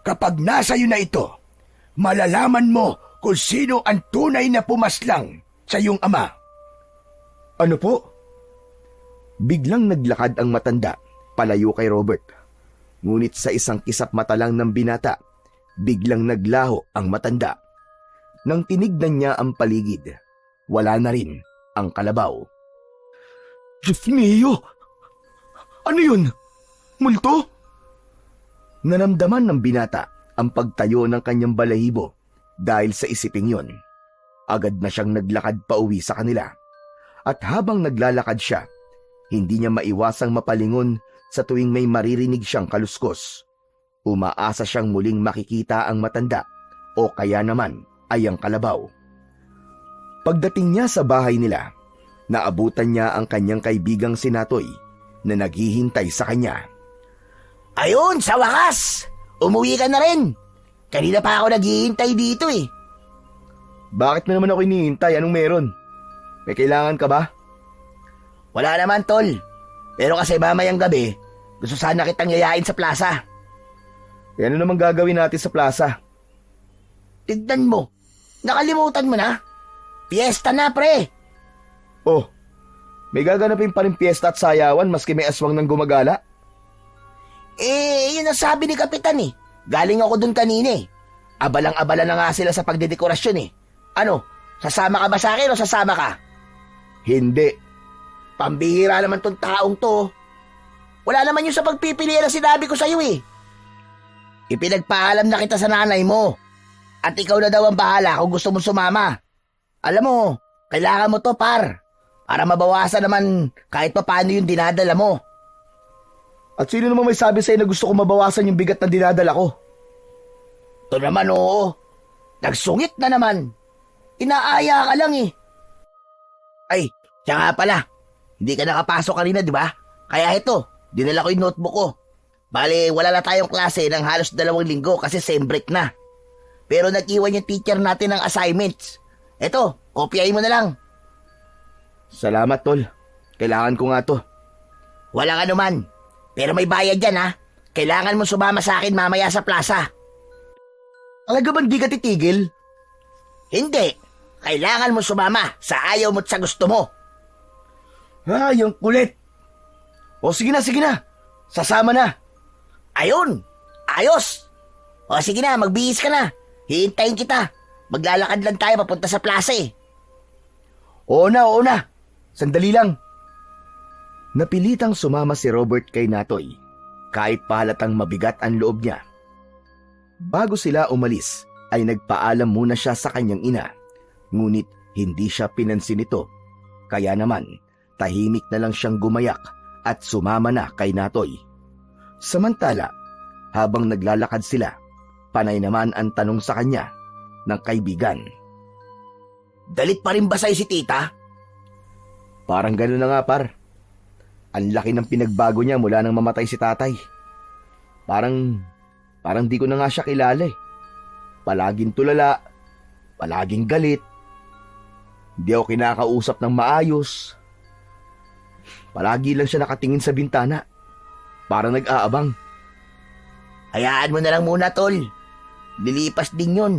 kapag nasa iyo na ito, malalaman mo kung sino ang tunay na pumaslang sa iyong ama. Ano po? Biglang naglakad ang matanda, palayo kay Robert. Ngunit sa isang kisap mata lang ng binata, biglang naglaho ang matanda. Nang tinignan niya ang paligid, wala na rin ang kalabaw. Diyos niyo! Ano yun? Multo? Nanamdaman ng binata ang pagtayo ng kanyang balahibo dahil sa isiping yon. Agad na siyang naglakad pa uwi sa kanila. At habang naglalakad siya, hindi niya maiwasang mapalingon sa tuwing may maririnig siyang kaluskos. Umaasa siyang muling makikita ang matanda o kaya naman ay ang kalabaw. Pagdating niya sa bahay nila, naabutan niya ang kanyang kaibigang si Natoy na naghihintay sa kanya. Ayun, sa wakas! Umuwi ka na rin! Kanina pa ako naghihintay dito eh. Bakit mo naman ako hinihintay? Anong meron? May kailangan ka ba? Wala naman, tol. Pero kasi mamayang gabi, gusto sana kitang yayain sa plaza. E ano naman gagawin natin sa plaza? Tignan mo. Nakalimutan mo na. Fiesta na, pre. Oh, may gaganapin pa rin piyesta at sayawan maski may aswang ng gumagala? Yun ang sabi ni Kapitan eh. Galing ako dun kanina eh. Abalang-abala na nga sila sa pagdedekorasyon eh. Ano, sasama ka ba sa akin o sasama ka? Hindi. Pambihira naman tong taong to. Wala naman yung sa pagpipilian na sinabi ko sa'yo eh. Ipinagpaalam na kita sa nanay mo. At ikaw na daw ang bahala kung gusto mong sumama. Alam mo, kailangan mo to, par. Para mabawasan naman kahit pa paano yung dinadala mo. At sino naman may sabi sa'yo na gusto ko mabawasan yung bigat na dinadala ko? Ito naman oo. Nagsungit na naman. Inaaya ka lang eh. Ay, siya nga pala. Hindi ka nakapasok kanina, di ba? Kaya ito, dinala ko yung notebook ko. Bale, wala na tayong klase ng halos 2 linggo kasi same break na. Pero nag-iwan yung teacher natin ng assignments. Ito, kopyahin mo na lang. Salamat, tol. Kailangan ko nga to. Walang anuman. Pero may bayad yan ha. Kailangan mo sumama sa akin mamaya sa plaza. Talaga ba di ka titigil? Hindi. Kailangan mo sumama sa ayaw mo't sa gusto mo. Yung kulit. O sige na. Sasama na. Ayun. Ayos. O sige na, magbihis ka na. Hihintayin kita. Maglalakad lang tayo papunta sa plaza eh. Oo na. Sandali lang. Napilitang sumama si Robert kay Natoy, kahit pahalatang mabigat ang loob niya. Bago sila umalis, ay nagpaalam muna siya sa kanyang ina, ngunit hindi siya pinansin nito. Kaya naman, tahimik na lang siyang gumayak at sumama na kay Natoy. Samantala, habang naglalakad sila, panay naman ang tanong sa kanya ng kaibigan. Dalit pa rin ba sa'yo si tita? Parang gano'n na nga, par. Ang laki ng pinagbago niya mula nang mamatay si tatay. Parang di ko na nga siya kilala eh. Palaging tulala, palaging galit. Hindi ako kinakausap ng maayos. Palagi lang siya nakatingin sa bintana. Parang nag-aabang. Hayaan mo na lang muna, tol. Lilipas din yun.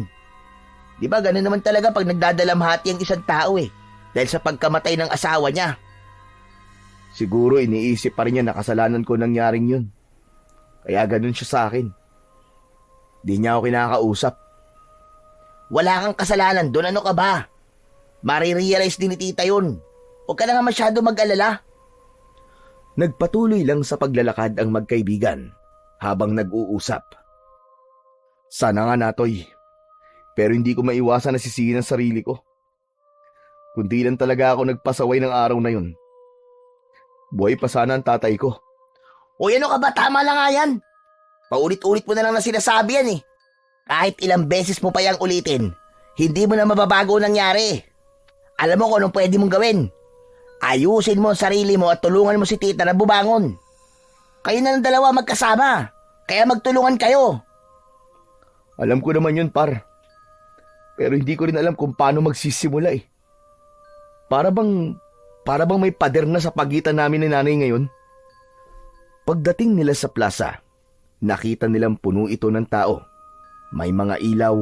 Di ba ganun naman talaga pag nagdadalamhati ang isang tao eh. Dahil sa pagkamatay ng asawa niya. Siguro iniisip pa rin niya na kasalanan ko nangyaring yun. Kaya ganun siya sa akin. Di niya ako kinakausap. Wala kang kasalanan doon, ano ka ba? Marirealize din ni tita yun. Huwag ka na nga masyado mag-alala. Nagpatuloy lang sa paglalakad ang magkaibigan habang nag-uusap. Sana nga, Natoy. Pero hindi ko maiwasan na sisihin ang sarili ko. Kundi lang talaga ako nagpasaway ng araw na yun. Buhay pa sana ang tatay ko. Uy, ano ka ba? Tama lang nga yan. Paulit-ulit mo na lang na sinasabi yan eh. Kahit ilang beses mo pa yang ulitin, hindi mo na mababago ang nangyari. Alam mo kung anong pwede mong gawin. Ayusin mo ang sarili mo at tulungan mo si tita na bumangon. Kayo na ng dalawa magkasama. Kaya magtulungan kayo. Alam ko naman yun, par. Pero hindi ko rin alam kung paano magsisimula eh. Para bang may pader na sa pagitan namin ni nanay ngayon. Pagdating nila sa plaza, nakita nilang puno ito ng tao. May mga ilaw,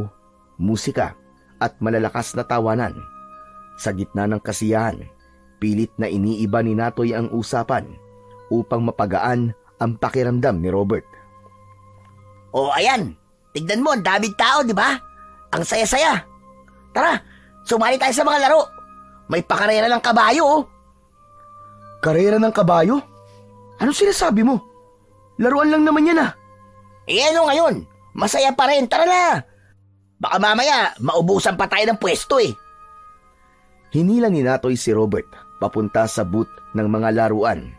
musika, at malalakas na tawanan. Sa gitna ng kasiyahan, pilit na iniiba ni Natoy ang usapan upang mapagaan ang pakiramdam ni Robert. O ayan, tignan mo, ang daming tao, di ba? Ang saya-saya. Tara, sumali tayo sa mga laro. May pakarera ng kabayo, oh. Karera ng kabayo? Anong sinasabi mo? Laruan lang naman yan ah. Eh ano ngayon? Masaya pa rin, tara na. Baka mamaya, maubusan pa tayo ng pwesto eh. Hinila ni Natoy si Robert papunta sa booth ng mga laruan.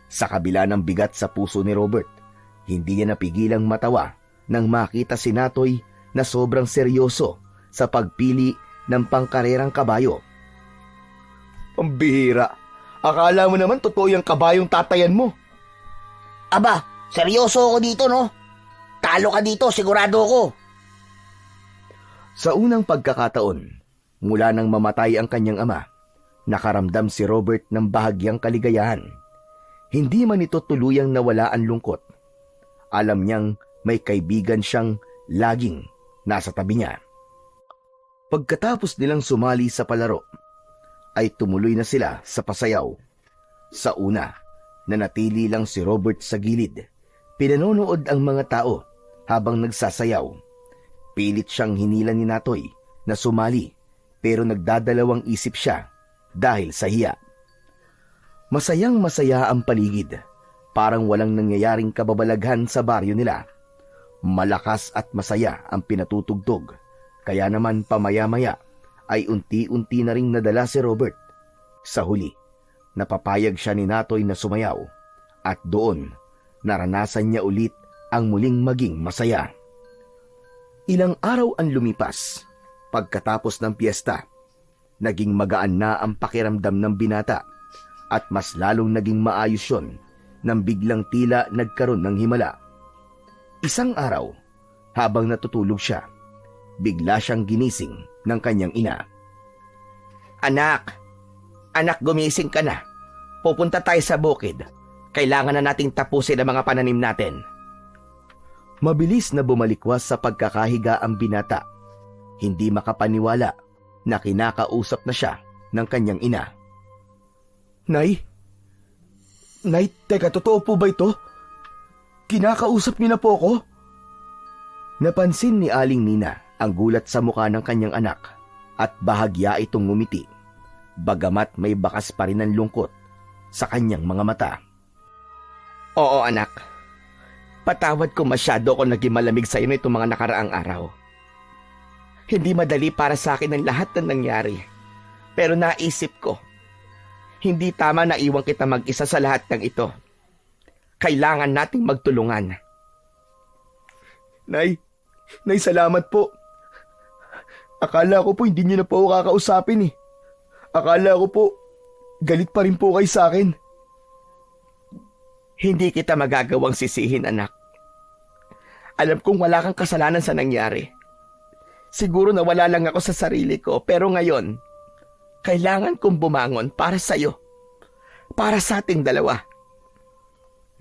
Sa kabila ng bigat sa puso ni Robert, hindi niya napigilang matawa nang makita si Natoy na sobrang seryoso sa pagpili ng pangkarerang kabayo. Pambihira. Akala mo naman totoo yung kabayong tatayan mo. Aba, seryoso ako dito, no? Talo ka dito, sigurado ako. Sa unang pagkakataon, mula nang mamatay ang kanyang ama, nakaramdam si Robert ng bahagyang kaligayahan. Hindi man ito tuluyang nawala ang lungkot. Alam niyang may kaibigan siyang laging nasa tabi niya. Pagkatapos nilang sumali sa palaro, ay tumuloy na sila sa pasayaw. Sa una, nanatili lang si Robert sa gilid. Pinanonood ang mga tao habang nagsasayaw. Pilit siyang hinila ni Natoy na sumali pero nagdadalawang isip siya dahil sa hiya. Masayang masaya ang paligid. Parang walang nangyayaring kababalaghan sa baryo nila. Malakas at masaya ang pinatutugtog. Kaya naman pamaya-maya ay unti-unti na ring nadala si Robert. Sa huli, napapayag siya ni Natoy na sumayaw at doon naranasan niya ulit ang muling maging masaya. Ilang araw ang lumipas. Pagkatapos ng piyesta, naging magaan na ang pakiramdam ng binata at mas lalong naging maayos yun nang biglang tila nagkaroon ng himala. Isang araw, habang natutulog siya, bigla siyang ginising ng kanyang ina. Anak, gumising ka na. Pupunta tayo sa bukid. Kailangan na nating tapusin ang mga pananim natin. Mabilis na bumalikwas sa pagkakahiga ang binata. Hindi makapaniwala na kinakausap na siya ng kanyang ina. Nay, teka, totoo po ba ito? Kinakausap niyo na po ako? Napansin ni Aling Nina ang gulat sa mukha ng kanyang anak at bahagya itong ngumiti, bagamat may bakas pa rin ng lungkot sa kanyang mga mata. Oo anak, patawad ko masyado ako naging malamig sa iyo nitong mga nakaraang araw. Hindi madali para sa akin ang lahat ng nangyari, pero naisip ko, hindi tama na iwan kita mag-isa sa lahat ng ito. Kailangan nating magtulungan. Nay, salamat po. Akala ko po hindi niyo na po ako kakausapin eh. Akala ko po, galit pa rin po kayo sa akin. Hindi kita magagawang sisihin, anak. Alam kong wala kang kasalanan sa nangyari. Siguro nawala lang ako sa sarili ko, pero ngayon, kailangan kong bumangon para sa'yo. Para sa ating dalawa.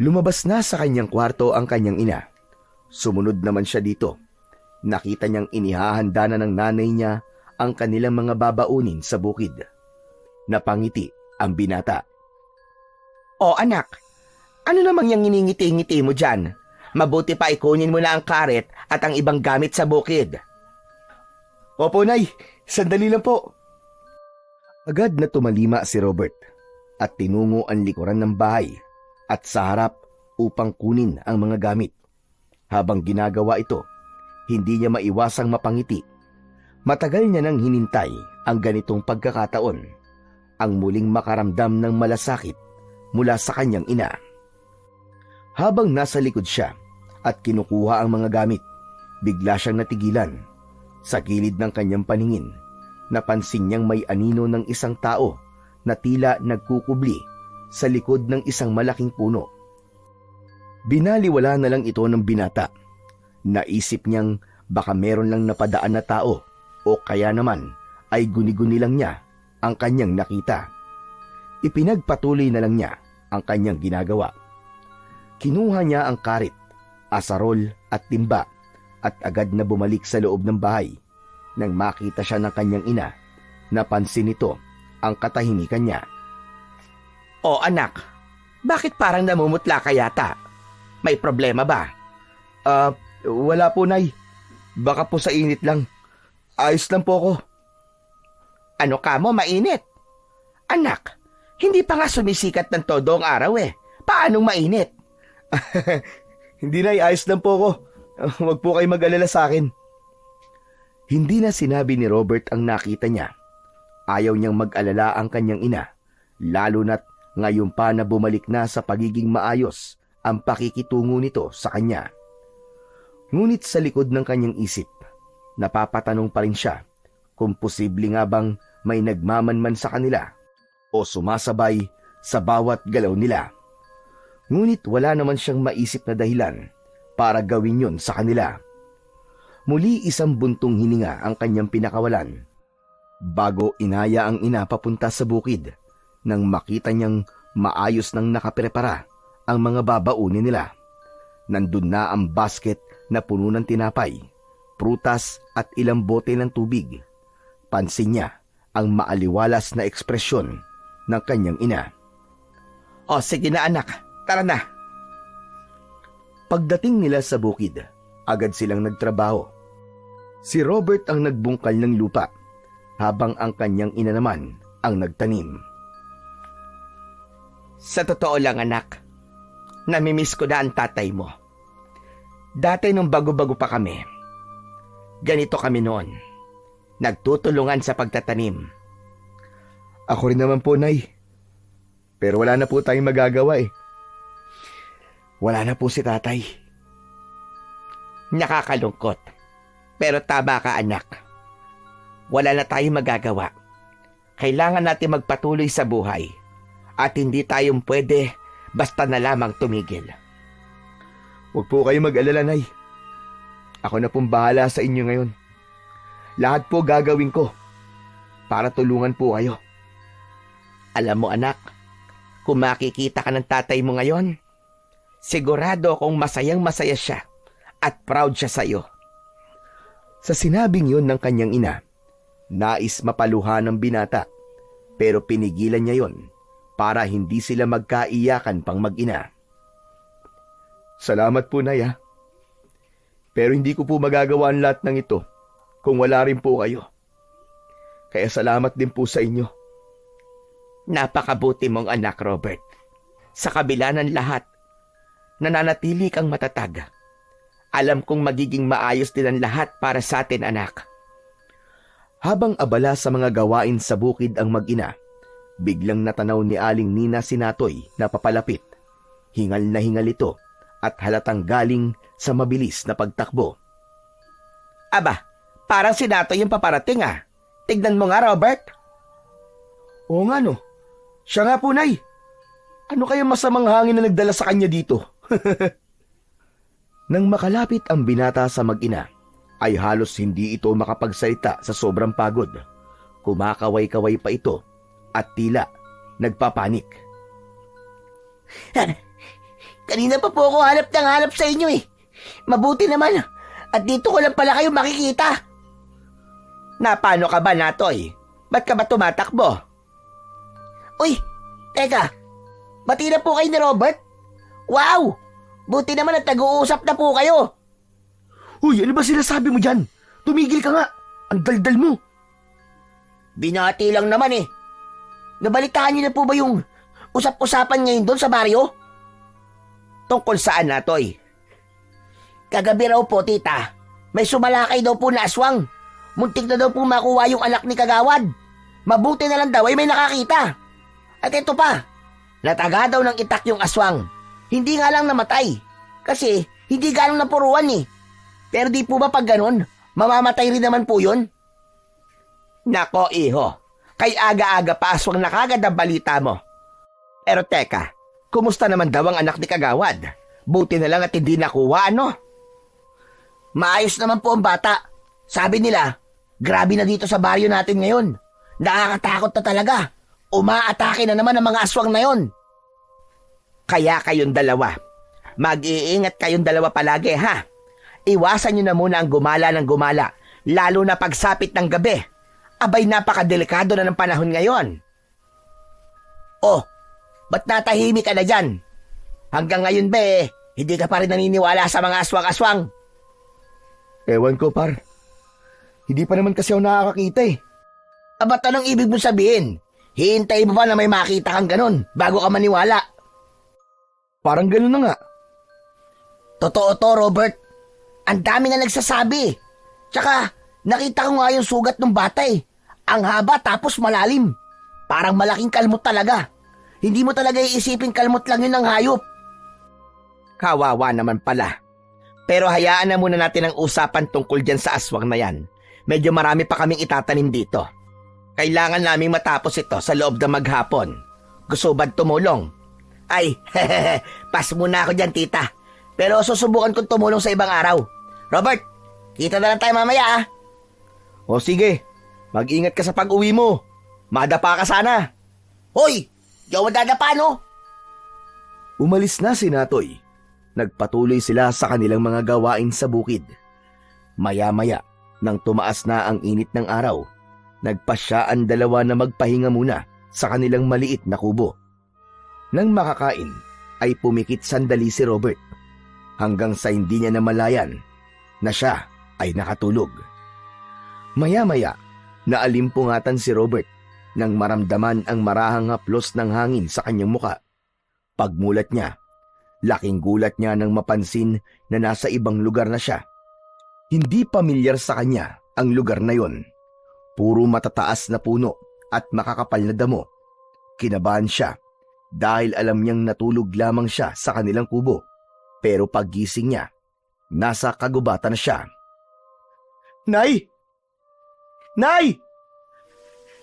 Lumabas na sa kanyang kwarto ang kanyang ina. Sumunod naman siya dito. Nakita niyang inihahanda na ng nanay niya ang kanilang mga babaunin sa bukid. Napangiti ang binata. O anak, ano namang yung iningiti-ngiti mo dyan? Mabuti pa ikunin mo na ang karet at ang ibang gamit sa bukid. Opo, Nay. Sandali lang po. Agad na tumalima si Robert at tinungo ang likuran ng bahay at sa harap upang kunin ang mga gamit. Habang ginagawa ito, hindi niya maiwasang mapangiti. Matagal niya nang hinintay ang ganitong pagkakataon, ang muling makaramdam ng malasakit mula sa kanyang ina. Habang nasa likod siya at kinukuha ang mga gamit, bigla siyang natigilan. Sa gilid ng kanyang paningin, napansin niyang may anino ng isang tao na tila nagkukubli sa likod ng isang malaking puno. Binaliwala na lang ito ng binata. Naisip niyang baka meron lang napadaan na tao o kaya naman ay guni-guni lang niya ang kanyang nakita. Ipinagpatuloy na lang niya ang kanyang ginagawa. Kinuha niya ang karit, asarol at timba at agad na bumalik sa loob ng bahay. Nang makita siya ng kanyang ina, napansin nito ang katahimikan niya. O anak, bakit parang namumutla ka yata? May problema ba? Wala po, Nay. Baka po sa init lang. Ayos lang po ako. Ano ka mo, mainit? Anak, hindi pa nga sumisikat ng todo ang araw eh. Paanong mainit? Hindi, Nay. Ayos lang po ako. Huwag po kayo mag-alala sa akin. Hindi na sinabi ni Robert ang nakita niya. Ayaw niyang mag-alala ang kanyang ina, lalo na't ngayon pa na bumalik na sa pagiging maayos ang pakikitungo nito sa kanya. Ngunit sa likod ng kanyang isip, napapatanong pa rin siya kung posible nga bang may nagmamanman sa kanila o sumasabay sa bawat galaw nila. Ngunit wala naman siyang maisip na dahilan para gawin yon sa kanila. Muli isang buntong hininga ang kanyang pinakawalan bago inaya ang ina papunta sa bukid nang makita niyang maayos nang nakaprepara ang mga babaunin nila. Nandun na ang basket na puno ng tinapay, prutas at ilang bote ng tubig. Pansin niya ang maaliwalas na ekspresyon ng kanyang ina. O sige na anak, tara na. Pagdating nila sa bukid, agad silang nagtrabaho. Si Robert ang nagbungkal ng lupa, habang ang kanyang ina naman ang nagtanim. Sa totoo lang anak, namimiss ko na ang tatay mo. Dati nung bago-bago pa kami, ganito kami noon. Nagtutulungan sa pagtatanim. Ako rin naman po, Nay. Pero wala na po tayong magagawa eh. Wala na po si tatay. Nakakalungkot. Pero tama ka anak. Wala na tayong magagawa. Kailangan natin magpatuloy sa buhay. At hindi tayong pwede basta na lamang tumigil. Huwag po kayo mag-alala, Nay. Ako na pong bahala sa inyo ngayon. Lahat po gagawin ko para tulungan po kayo. Alam mo anak, kung makikita ka ng tatay mo ngayon, sigurado akong masayang-masaya siya at proud siya sa iyo. Sa sinabing yun ng kanyang ina, nais mapaluhan ng binata, pero pinigilan niya yon para hindi sila magkaiyakan pang mag-ina. Salamat po, Nay, ha? Pero hindi ko po magagawa ang lahat ng ito kung wala rin po kayo. Kaya salamat din po sa inyo. Napakabuti mong anak, Robert. Sa kabila ng lahat, nananatili kang matatag. Alam kong magiging maayos din ang lahat para sa atin, anak. Habang abala sa mga gawain sa bukid ang mag-ina, biglang natanaw ni Aling Nina si Natoy na papalapit. Hingal na hingal ito at halatang galing sa mabilis na pagtakbo. Aba, parang si Natoy yung paparating ah. Tignan mo nga, Robert. Oo nga no. Siya nga po, Nay. Ano kaya masamang hangin na nagdala sa kanya dito? Nang makalapit ang binata sa mag-ina, ay halos hindi ito makapagsalita sa sobrang pagod. Kumakaway-kaway pa ito at tila nagpapanik. Kanina pa po ako hanap ng hanap sa inyo eh. Mabuti naman at dito ko lang pala kayo makikita. Napano ka ba, Natoy? Ba't ka ba tumatakbo? Uy, teka. Bati na po kayo ni Robert? Wow! Buti naman at nag-uusap na po kayo. Uy, ano ba sinasabi mo dyan? Tumigil ka nga. Ang daldal mo. Binati lang naman eh. Nabalitaan niyo na po ba yung usap-usapan ngayon doon sa baryo? Tungkol saan, Natoy? Kagabi raw po, tita. May sumalakay daw po na aswang. Muntik na daw po makuha yung anak ni Kagawad. Mabuti na lang daw ay may nakakita. At ito pa, nataga daw ng itak yung aswang. Hindi nga lang namatay. Kasi hindi ganong napuruan eh. Pero di po ba pag ganon, mamamatay rin naman po yun? Nako, iho. Kay aga-aga pa aswang na kagad ang balita mo. Pero teka, kumusta naman daw ang anak ni Kagawad? Buti na lang at hindi nakuha, ano? Maayos naman po ang bata. Sabi nila, grabe na dito sa baryo natin ngayon. Nakakatakot na talaga. Umaatake na naman ang mga aswang na yon. Kaya kayong dalawa, mag-iingat kayong dalawa palagi, ha? Iwasan nyo na muna ang gumala ng gumala, lalo na pagsapit ng gabi. Abay, napakadelikado na ng panahon ngayon. Oh, ba't natahimik ka na dyan? Hanggang ngayon ba hindi ka pa rin naniniwala sa mga aswang-aswang? Ewan ko, par. Hindi pa naman kasi ako nakakakita eh. Ba't anong ibig mo sabihin? Hihintayin mo ba na may makita kang ganun bago ka maniwala? Parang ganun na nga. Totoo to, Robert. Ang dami na nagsasabi. Tsaka, nakita ko nga yung sugat ng bata eh. Ang haba tapos malalim. Parang malaking kalmot talaga. Hindi mo talaga iisipin kalmot lang yun ng hayop. Kawawa naman pala. Pero hayaan na muna natin ang usapan tungkol dyan sa aswang na yan. Medyo marami pa kaming itatanim dito. Kailangan naming matapos ito sa loob ng maghapon. Gusto ba't tumulong? Ay, pas muna ako dyan, tita. Pero susubukan kong tumulong sa ibang araw. Robert, kita na lang tayo mamaya, ah. O sige, mag-ingat ka sa pag-uwi mo. Madapa ka sana. Hoy, di ako madadapa, no? Umalis na si Natoy. Nagpatuloy sila sa kanilang mga gawain sa bukid. Maya-maya, nang tumaas na ang init ng araw, nagpasya ang dalawa na magpahinga muna sa kanilang maliit na kubo. Nang makakain, ay pumikit sandali si Robert hanggang sa hindi niya namalayan na siya ay nakatulog. Maya-maya, naalimpungatan si Robert nang maramdaman ang marahang haplos ng hangin sa kanyang muka. Pagmulat niya, laking gulat niya nang mapansin na nasa ibang lugar na siya. Hindi pamilyar sa kanya ang lugar na yon. Puro matataas na puno at makakapal na damo. Kinabahan siya dahil alam niyang natulog lamang siya sa kanilang kubo. Pero paggising niya, nasa kagubatan na siya. Nay! Nay!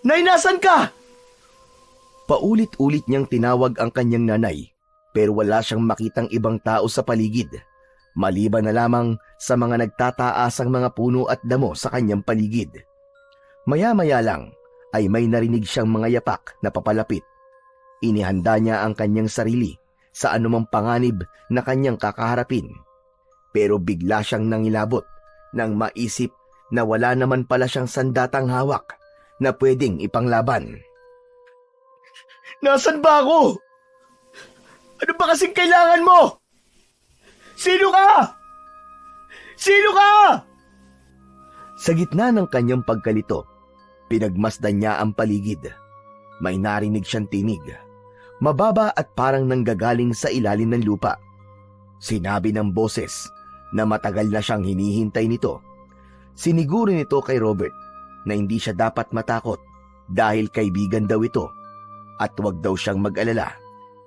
Nay, nasan ka? Paulit-ulit niyang tinawag ang kanyang nanay, pero wala siyang makitang ibang tao sa paligid, maliban na lamang sa mga nagtataasang mga puno at damo sa kanyang paligid. Maya-maya lang ay may narinig siyang mga yapak na papalapit. Inihanda niya ang kanyang sarili sa anumang panganib na kanyang kakaharapin. Pero bigla siyang nangilabot nang maisip na wala naman pala siyang sandatang hawak na pwedeng ipanglaban. Nasaan ba ako? Ano ba kasing kailangan mo? Sino ka? Sino ka? Sa gitna ng kanyang pagkalito, pinagmasdan niya ang paligid. May narinig siyang tinig. Mababa at parang nanggagaling sa ilalim ng lupa. Sinabi ng boses na matagal na siyang hinihintay nito. Siniguro nito kay Robert na hindi siya dapat matakot dahil kaibigan daw ito at huwag daw siyang mag-alala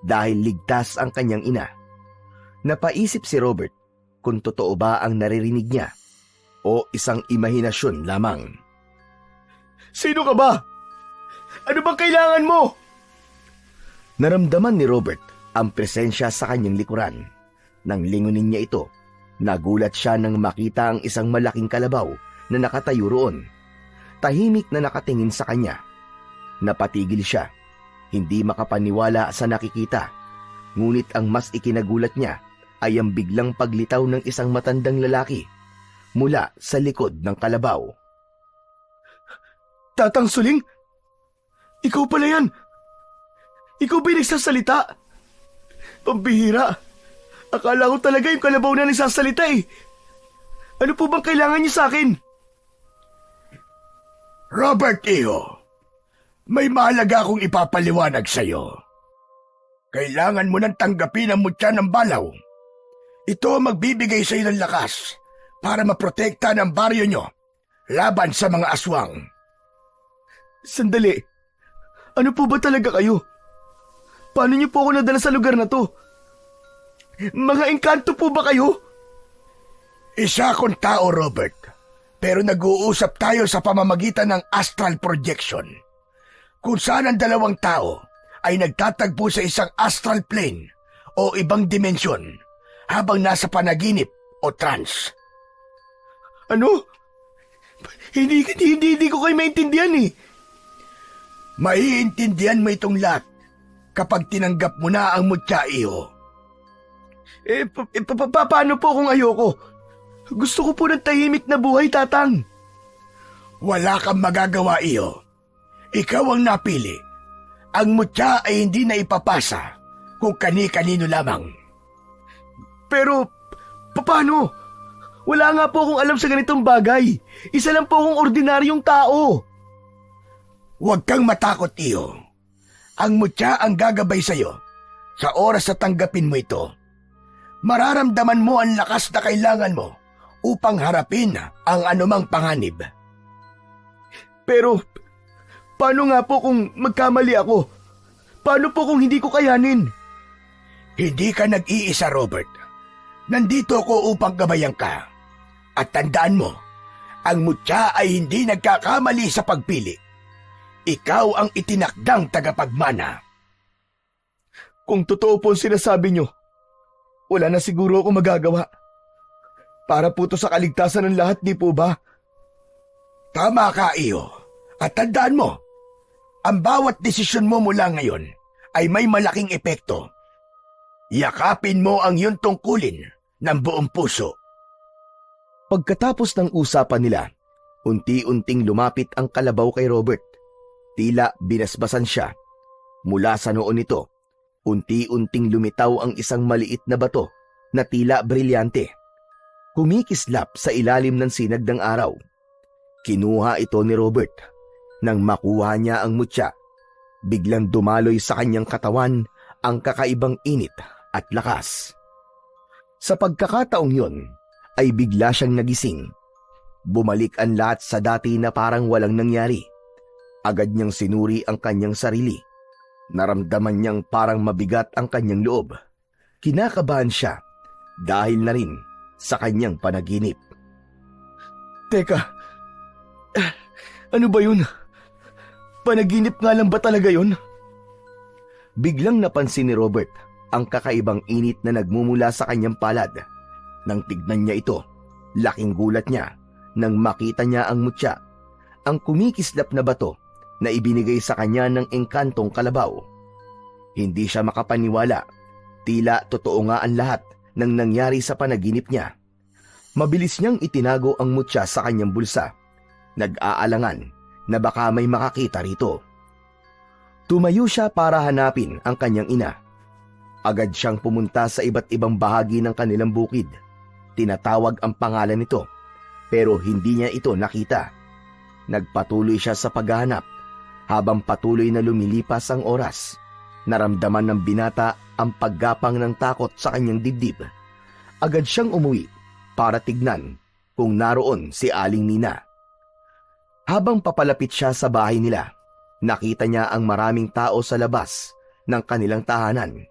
dahil ligtas ang kanyang ina. Napaisip si Robert kung totoo ba ang naririnig niya o isang imahinasyon lamang. Sino ka ba? Ano bang kailangan mo? Naramdaman ni Robert ang presensya sa kanyang likuran. Nang lingunin niya ito, Nagulat siya nang makita ang isang malaking kalabaw na nakatayo roon. Tahimik na nakatingin sa kanya. Napatigil siya, hindi makapaniwala sa nakikita. Ngunit ang mas ikinagulat niya ay ang biglang paglitaw ng isang matandang lalaki mula sa likod ng kalabaw. Tatang Suling? Ikaw pala yan! Ikaw ba yung nagsasalita? Pambihira! Akala ko talaga yung kalabaw na nagsasalita eh! Ano po bang kailangan niyo sa akin? Robert Iho, may mahalaga akong ipapaliwanag sa'yo. Kailangan mo nang tanggapin ang mutya ng balaw. Ito ang magbibigay sa'yo ng lakas para maprotekta ng baryo nyo laban sa mga aswang. Sandali. Ano po ba talaga kayo? Paano niyo po ako nadala sa lugar na to? Mga engkanto po ba kayo? Isa akong tao, Robert. Pero nag-uusap tayo sa pamamagitan ng astral projection. Kung saan ang dalawang tao ay nagtatagpo sa isang astral plane o ibang dimensyon habang nasa panaginip o trance. Ano? Hindi ko kayo maintindihan eh. Maiintindihan mo itong lahat kapag tinanggap mo na ang mutya, Iho. Paano po kung ayoko? Gusto ko po ng tahimik na buhay, Tatang. Wala kang magagawa, Iho. Ikaw ang napili. Ang mutya ay hindi na ipapasa kung kani-kanino lamang. Pero, paano? Wala nga po akong alam sa ganitong bagay. Isa lang po akong ordinaryong tao. Huwag kang matakot, Iho. Ang mutya ang gagabay sa'yo. Sa oras na tanggapin mo ito, mararamdaman mo ang lakas na kailangan mo upang harapin ang anumang panganib. Pero, paano nga po kung magkamali ako? Paano po kung hindi ko kayanin? Hindi ka nag-iisa, Robert. Nandito ako upang gabayan ka. At tandaan mo, ang mutya ay hindi nagkakamali sa pagpili. Ikaw ang itinakdang tagapagmana. Kung totoo po ang sinasabi nyo, wala na siguro ako magagawa. Para po to sa kaligtasan ng lahat, di po ba? Tama ka, Iho. At tandaan mo, ang bawat desisyon mo mula ngayon ay may malaking epekto. Yakapin mo ang iyong tungkulin ng buong puso. Pagkatapos ng usapan nila, unti-unting lumapit ang kalabaw kay Robert. Tila binasbasan siya. Mula sa noon nito, unti-unting lumitaw ang isang maliit na bato na tila brilyante. Kumikislap sa ilalim ng sinag ng araw. Kinuha ito ni Robert. Nang makuha niya ang mutya, biglang dumaloy sa kanyang katawan ang kakaibang init at lakas. Sa pagkakataong yon, ay bigla siyang nagising. Bumalik ang lahat sa dati na parang walang nangyari. Agad niyang sinuri ang kanyang sarili. Naramdaman niyang parang mabigat ang kanyang loob. Kinakabahan siya dahil na rin sa kanyang panaginip. Teka, ano ba yun? Panaginip nga lang ba talaga yun? Biglang napansin ni Robert ang kakaibang init na nagmumula sa kanyang palad. Nang tignan niya ito, laking gulat niya nang makita niya ang mutya, ang kumikislap na bato na ibinigay sa kanya ng engkantong kalabaw. Hindi siya makapaniwala. Tila totoo nga ang lahat ng nangyari sa panaginip niya. Mabilis niyang itinago ang mutya sa kanyang bulsa. Nag-aalangan na baka may makakita rito. Tumayo siya para hanapin ang kanyang ina. Agad siyang pumunta sa iba't ibang bahagi ng kanilang bukid. Tinatawag ang pangalan nito, pero hindi niya ito nakita. Nagpatuloy siya sa paghahanap. Habang patuloy na lumilipas ang oras, naramdaman ng binata ang paggapang ng takot sa kanyang dibdib. Agad siyang umuwi para tignan kung naroon si Aling Nina. Habang papalapit siya sa bahay nila, nakita niya ang maraming tao sa labas ng kanilang tahanan.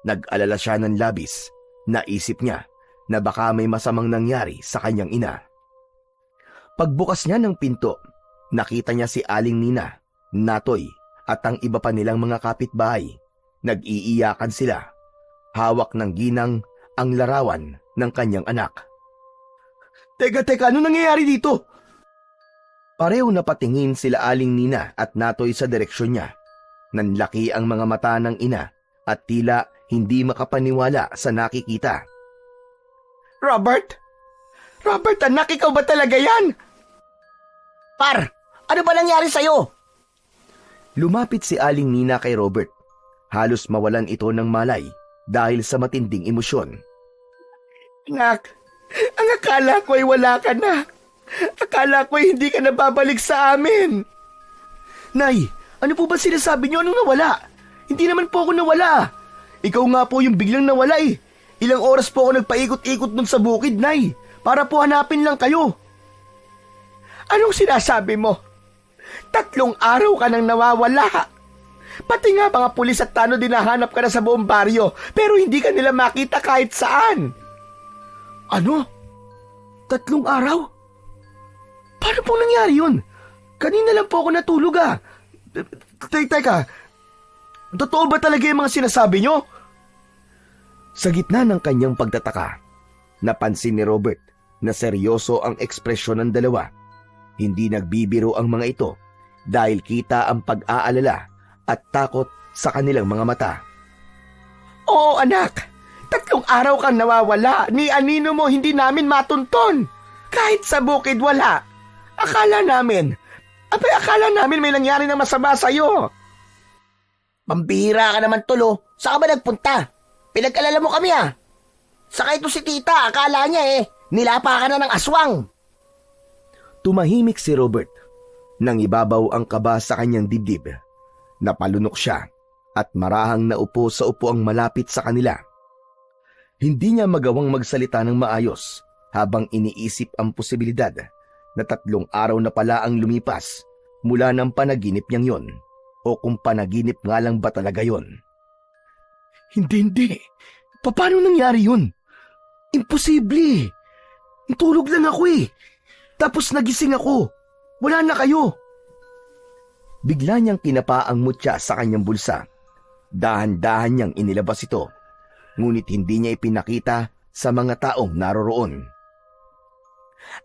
Nag-alala siya ng labis. Naisip niya na baka may masamang nangyari sa kanyang ina. Pagbukas niya ng pinto, nakita niya si Aling Nina, Natoy at ang iba pa nilang mga kapitbahay. Nag-iiyakan sila. Hawak ng ginang ang larawan ng kanyang anak. Teka, ano nangyayari dito? Pareho napatingin sila Aling Nina at Natoy sa direksyon niya. Nanlaki ang mga mata ng ina at tila hindi makapaniwala sa nakikita. Robert? Robert, anak, ikaw ba talaga yan? Par, ano ba nangyari sa'yo? Lumapit si Aling Nina kay Robert. Halos mawalan ito ng malay dahil sa matinding emosyon. Anak, ang akala ko ay wala ka na. Akala ko ay hindi ka na babalik sa amin. Nay, ano po ba sinasabi niyo? Anong nawala? Hindi naman po ako nawala. Ikaw nga po yung biglang nawala eh. Ilang oras po ako nagpaikot-ikot dun sa bukid, Nay, para po hanapin lang kayo. Anong sinasabi mo? 3 araw ka nang nawawala. Pati nga mga pulis at tanod dinahanap ka na sa buong baryo, pero hindi ka nila makita kahit saan. Ano? 3 araw? Paano pong nangyari yun? Kanina lang po ako natulog ah. Teka, totoo ba talaga yung mga sinasabi nyo? Sa gitna ng kanyang pagtataka, napansin ni Robert na seryoso ang ekspresyon ng dalawa. Hindi nagbibiro ang mga ito dahil kita ang pag-aalala at takot sa kanilang mga mata. Oo anak, 3 araw kang nawawala. Ni anino mo hindi namin matunton. Kahit sa bukid wala. Akala namin may nangyari na masama sa'yo. Pambihira ka naman, Tulo. Saan ka ba nagpunta? Pinag-alala mo kami ah. Saka ito si tita, akala niya nilapa ka na ng aswang. Tumahimik si Robert nang ibabaw ang kaba sa kanyang dibdib. Napalunok siya at marahang naupo sa upuang malapit sa kanila. Hindi niya magawang magsalita ng maayos habang iniisip ang posibilidad na 3 araw na pala ang lumipas mula ng panaginip niyang yon o kung panaginip nga lang ba talaga yon. Hindi. Paano nangyari yun? Imposible. Tulog lang ako eh. Tapos nagising ako. Wala na kayo. Bigla niyang kinapa ang mutya sa kanyang bulsa. Dahan-dahan niyang inilabas ito. Ngunit hindi niya ipinakita sa mga taong naroroon.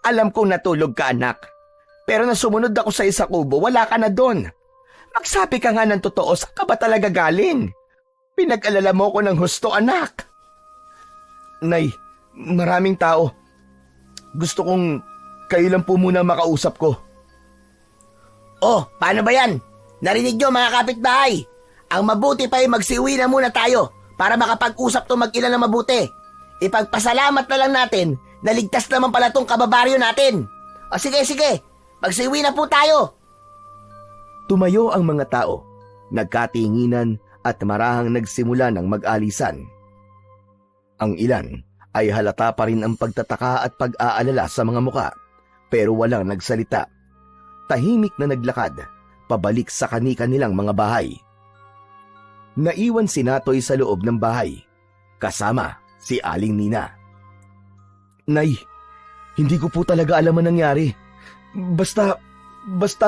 Alam kong natulog ka, anak. Pero nang sumunod ako sa isa kubo, wala ka na doon. Magsabi ka nga ng totoo, saan ka ba talaga galing? Pinag-alala mo ko ng husto, anak. Nay, maraming tao. Gusto kong kayo lang po muna makausap ko. Oh, paano ba yan? Narinig nyo mga kapitbahay. Ang mabuti pa ay magsiuwi na muna tayo para makapag-usap to mag-ina na mabuti. Ipagpasalamat na lang natin na ligtas naman pala tong kababaryo natin. O sige, magsiuwi na po tayo. Tumayo ang mga tao, nagkatinginan at marahang nagsimula ng mag-alisan. Ang ilan ay halata pa rin ang pagtataka at pag-aalala sa mga muka, pero walang nagsalita. Tahimik na naglakad, pabalik sa kani-kanilang mga bahay. Naiwan si Natoy sa loob ng bahay, kasama si Aling Nina. Nay, hindi ko po talaga alam ang nangyari. Basta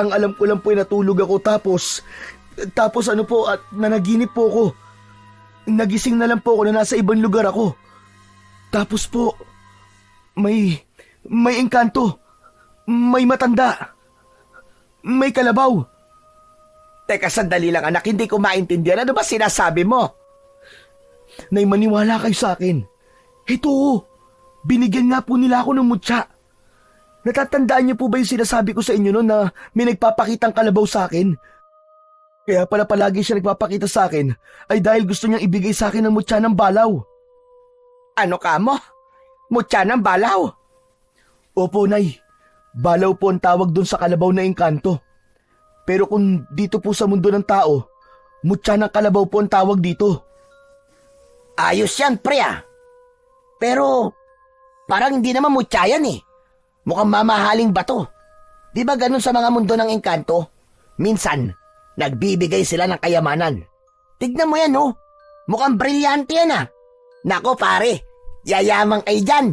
ang alam ko lang po ay natulog ako tapos ano po at nanaginip po ako. Nagising na lang po ako na nasa ibang lugar ako. Tapos po, may engkanto, may matanda, may kalabaw. Teka, sandali lang anak, hindi ko maintindihan. Ano ba sinasabi mo? Nay, maniwala kayo sa akin. Ito, binigyan nga po nila ako ng mutya. Natatandaan niyo po ba yung sinasabi ko sa inyo noon na may nagpapakitang kalabaw sa akin? Kaya pala palagi siya nagpapakita sa akin ay dahil gusto niyang ibigay sa akin ng mutya ng balaw. Ano ka mo? Mutya ng balaw? Opo, Nay. Balaw po ang tawag doon sa kalabaw na engkanto. Pero kung dito po sa mundo ng tao, mutya ng kalabaw po ang tawag dito. Ayos yan, pre ah. Pero parang hindi naman mutya yan eh. Mukhang mamahaling bato. Di ba ganun sa mga mundo ng engkanto? Minsan, nagbibigay sila ng kayamanan. Tignan mo yan oh. Mukhang brilyante yan ah. Nako pare, yayamang kayo dyan.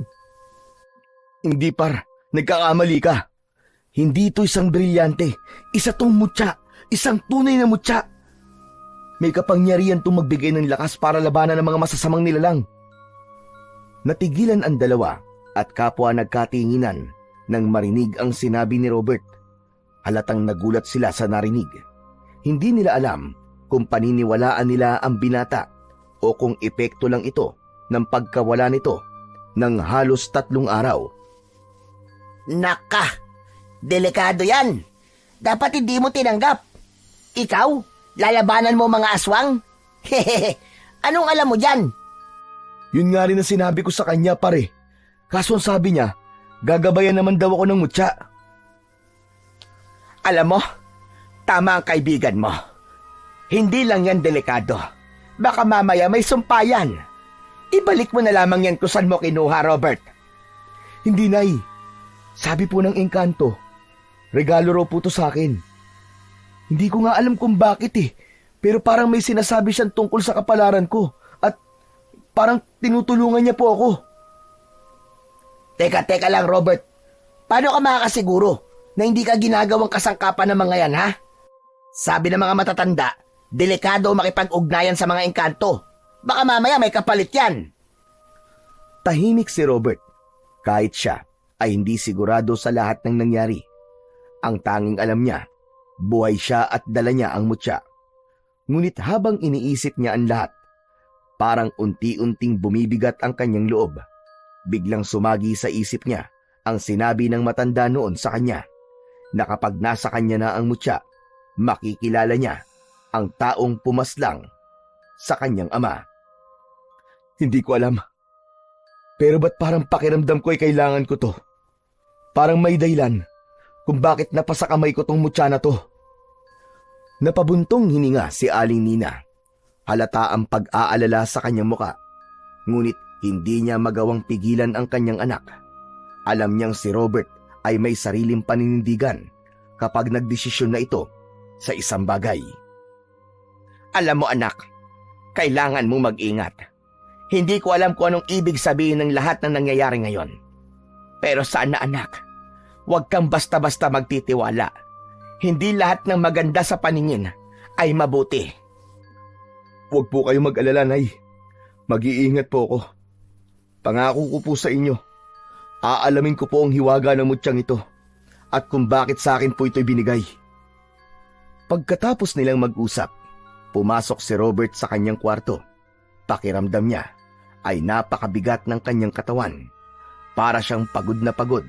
Hindi par, nagkakamali ka. Hindi ito isang brilyante. Isa tong mutya. Isang tunay na mutya. May kapangyarihan itong magbigay ng lakas para labanan ng mga masasamang nilalang. Natigilan ang dalawa at kapwa nagkatinginan nang marinig ang sinabi ni Robert. Halatang nagulat sila sa narinig. Hindi nila alam kung paniniwalaan nila ang binata o kung epekto lang ito ng pagkawala nito ng halos 3 araw. Naka, delikado yan. Dapat hindi mo tinanggap. Ikaw, lalabanan mo mga aswang? Hehehe, anong alam mo dyan? Yun nga rin ang sinabi ko sa kanya, pare. Kaso ang sabi niya, gagabayan naman daw ako ng mutya. Alam mo, tama ang kaibigan mo. Hindi lang yan delikado. Baka mamaya may sumpayan. Ibalik mo na lamang yan kung saan mo kinuha, Robert. Hindi, Nay. Sabi po ng engkanto, regalo raw po to sa akin. Hindi ko nga alam kung bakit pero parang may sinasabi siyang tungkol sa kapalaran ko at parang tinutulungan niya po ako. Teka lang, Robert. Paano ka makakasiguro na hindi ka ginagawang kasangkapan ng mga yan, ha? Sabi ng mga matatanda, delikado makipag-ugnayan sa mga engkanto. Baka mamaya may kapalit yan. Tahimik si Robert. Kahit siya ay hindi sigurado sa lahat ng nangyari. Ang tanging alam niya, buhay siya at dala niya ang mutya. Ngunit habang iniisip niya ang lahat, parang unti-unting bumibigat ang kanyang loob. Biglang sumagi sa isip niya ang sinabi ng matanda noon sa kanya na kapag nasa kanya na ang mutya, makikilala niya ang taong pumaslang sa kanyang ama. Hindi ko alam. Pero ba't parang pakiramdam ko ay kailangan ko to? Parang may dahilan kung bakit napasa kamay ko tong mutya na to. Napabuntong hininga si Aling Nina. Halata ang pag-aalala sa kanyang muka. Ngunit hindi niya magawang pigilan ang kanyang anak. Alam niyang si Robert ay may sariling paninindigan kapag nagdesisyon na ito sa isang bagay. Alam mo, anak, kailangan mo mag-ingat. Hindi ko alam kung anong ibig sabihin ng lahat ng nangyayari ngayon. Pero sana, anak, huwag kang basta-basta magtitiwala. Hindi lahat ng maganda sa paningin ay mabuti. Huwag po kayo mag-alala, Nay. Mag-iingat po ako. Pangako ko po sa inyo, aalamin ko po ang hiwaga ng mutyang ito at kung bakit sa akin po ito'y binigay. Pagkatapos nilang mag-usap, pumasok si Robert sa kanyang kwarto. Pakiramdam niya ay napakabigat ng kanyang katawan. Para siyang pagod na pagod,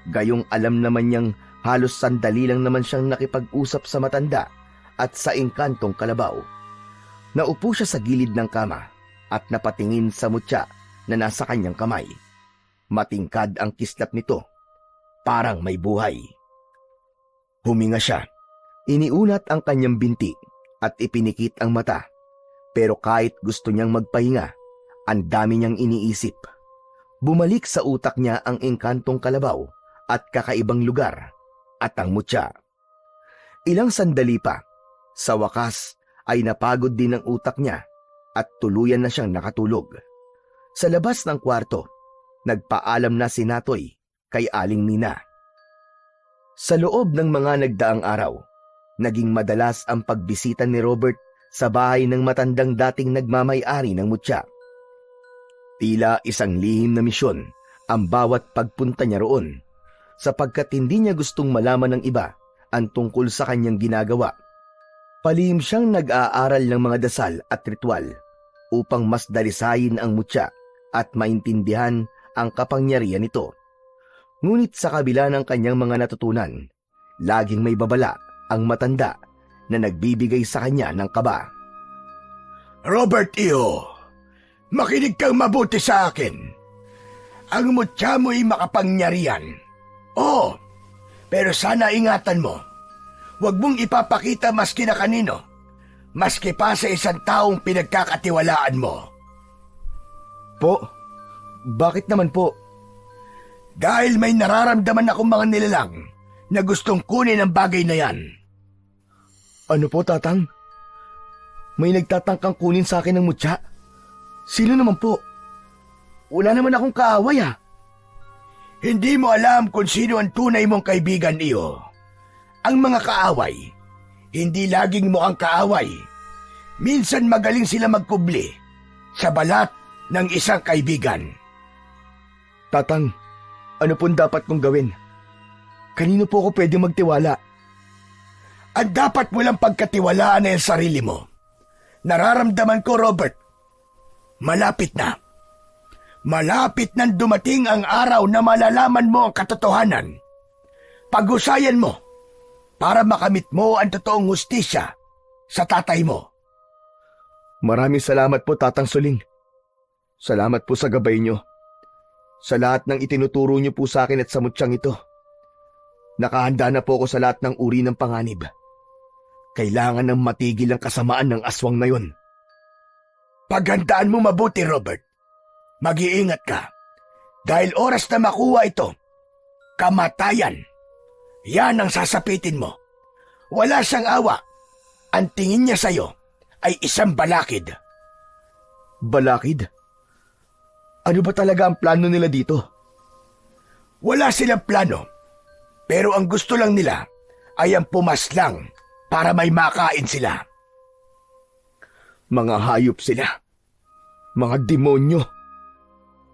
gayong alam naman niyang halos sandali lang naman siyang nakipag-usap sa matanda at sa engkantong kalabaw. Naupo siya sa gilid ng kama at napatingin sa mutya na nasa kanyang kamay. Matingkad ang kislap nito, parang may buhay. Huminga siya, iniunat ang kanyang binti at ipinikit ang mata. Pero kahit gusto niyang magpahinga, ang dami niyang iniisip. Bumalik sa utak niya ang engkantong kalabaw at kakaibang lugar at ang mutya. Ilang sandali pa, sa wakas ay napagod din ang utak niya at tuluyan na siyang nakatulog. Sa labas ng kwarto, nagpaalam na si Natoy kay Aling Nina. Sa loob ng mga nagdaang araw, naging madalas ang pagbisita ni Robert sa bahay ng matandang dating nagmamay-ari ng mutya. Tila isang lihim na misyon ang bawat pagpunta niya roon, sapagkat hindi niya gustong malaman ng iba ang tungkol sa kanyang ginagawa. Palihim siyang nag-aaral ng mga dasal at ritual upang mas dalisayin ang mutya at maintindihan ang kapangyarihan nito. Ngunit sa kabila ng kanyang mga natutunan, laging may babala ang matanda na nagbibigay sa kanya ng kaba. Robert Iho, makinig kang mabuti sa akin. Ang mutya mo'y makapangyarihan. Oo, pero sana ingatan mo. Huwag mong ipapakita maski na kanino, maski pa sa isang taong pinagkakatiwalaan mo. Po? Bakit naman po? Dahil may nararamdaman akong mga nilalang na gustong kunin ang bagay na yan. Ano po, Tatang? May nagtatangkang kunin sa akin ng mutya? Sino naman po? Wala naman akong kaaway Hindi mo alam kung sino ang tunay mong kaibigan, Iyo. Ang mga kaaway, hindi laging mukhang kaaway. Minsan magaling sila magkubli sa balat ng isang kaibigan. Tatang, Ano pong dapat kong gawin? Kanino po ako pwede magtiwala? Ang dapat mo lang pagkatiwalaan ay ang sarili mo. Nararamdaman ko, Robert, malapit na. Malapit nang dumating ang araw na malalaman mo ang katotohanan. Pag-usayan mo para makamit mo ang totoong hustisya sa tatay mo. Maraming salamat po, Tatang Suling. Salamat po sa gabay nyo. Sa lahat ng itinuturo nyo po sa akin at sa mutsyang ito. Nakahanda na po ako sa lahat ng uri ng panganib. Kailangan nang matigil ang kasamaan ng aswang na yon. Paghandaan mo mabuti, Robert. Mag-iingat ka. Dahil oras na makuha ito, kamatayan. Yan ang sasapitin mo. Wala siyang awa. Ang tingin niya sa'yo ay isang balakid. Balakid? Ano ba talaga ang plano nila dito? Wala silang plano. Pero ang gusto lang nila ay ang pumaslang para may makain sila. Mga hayop sila. Mga demonyo.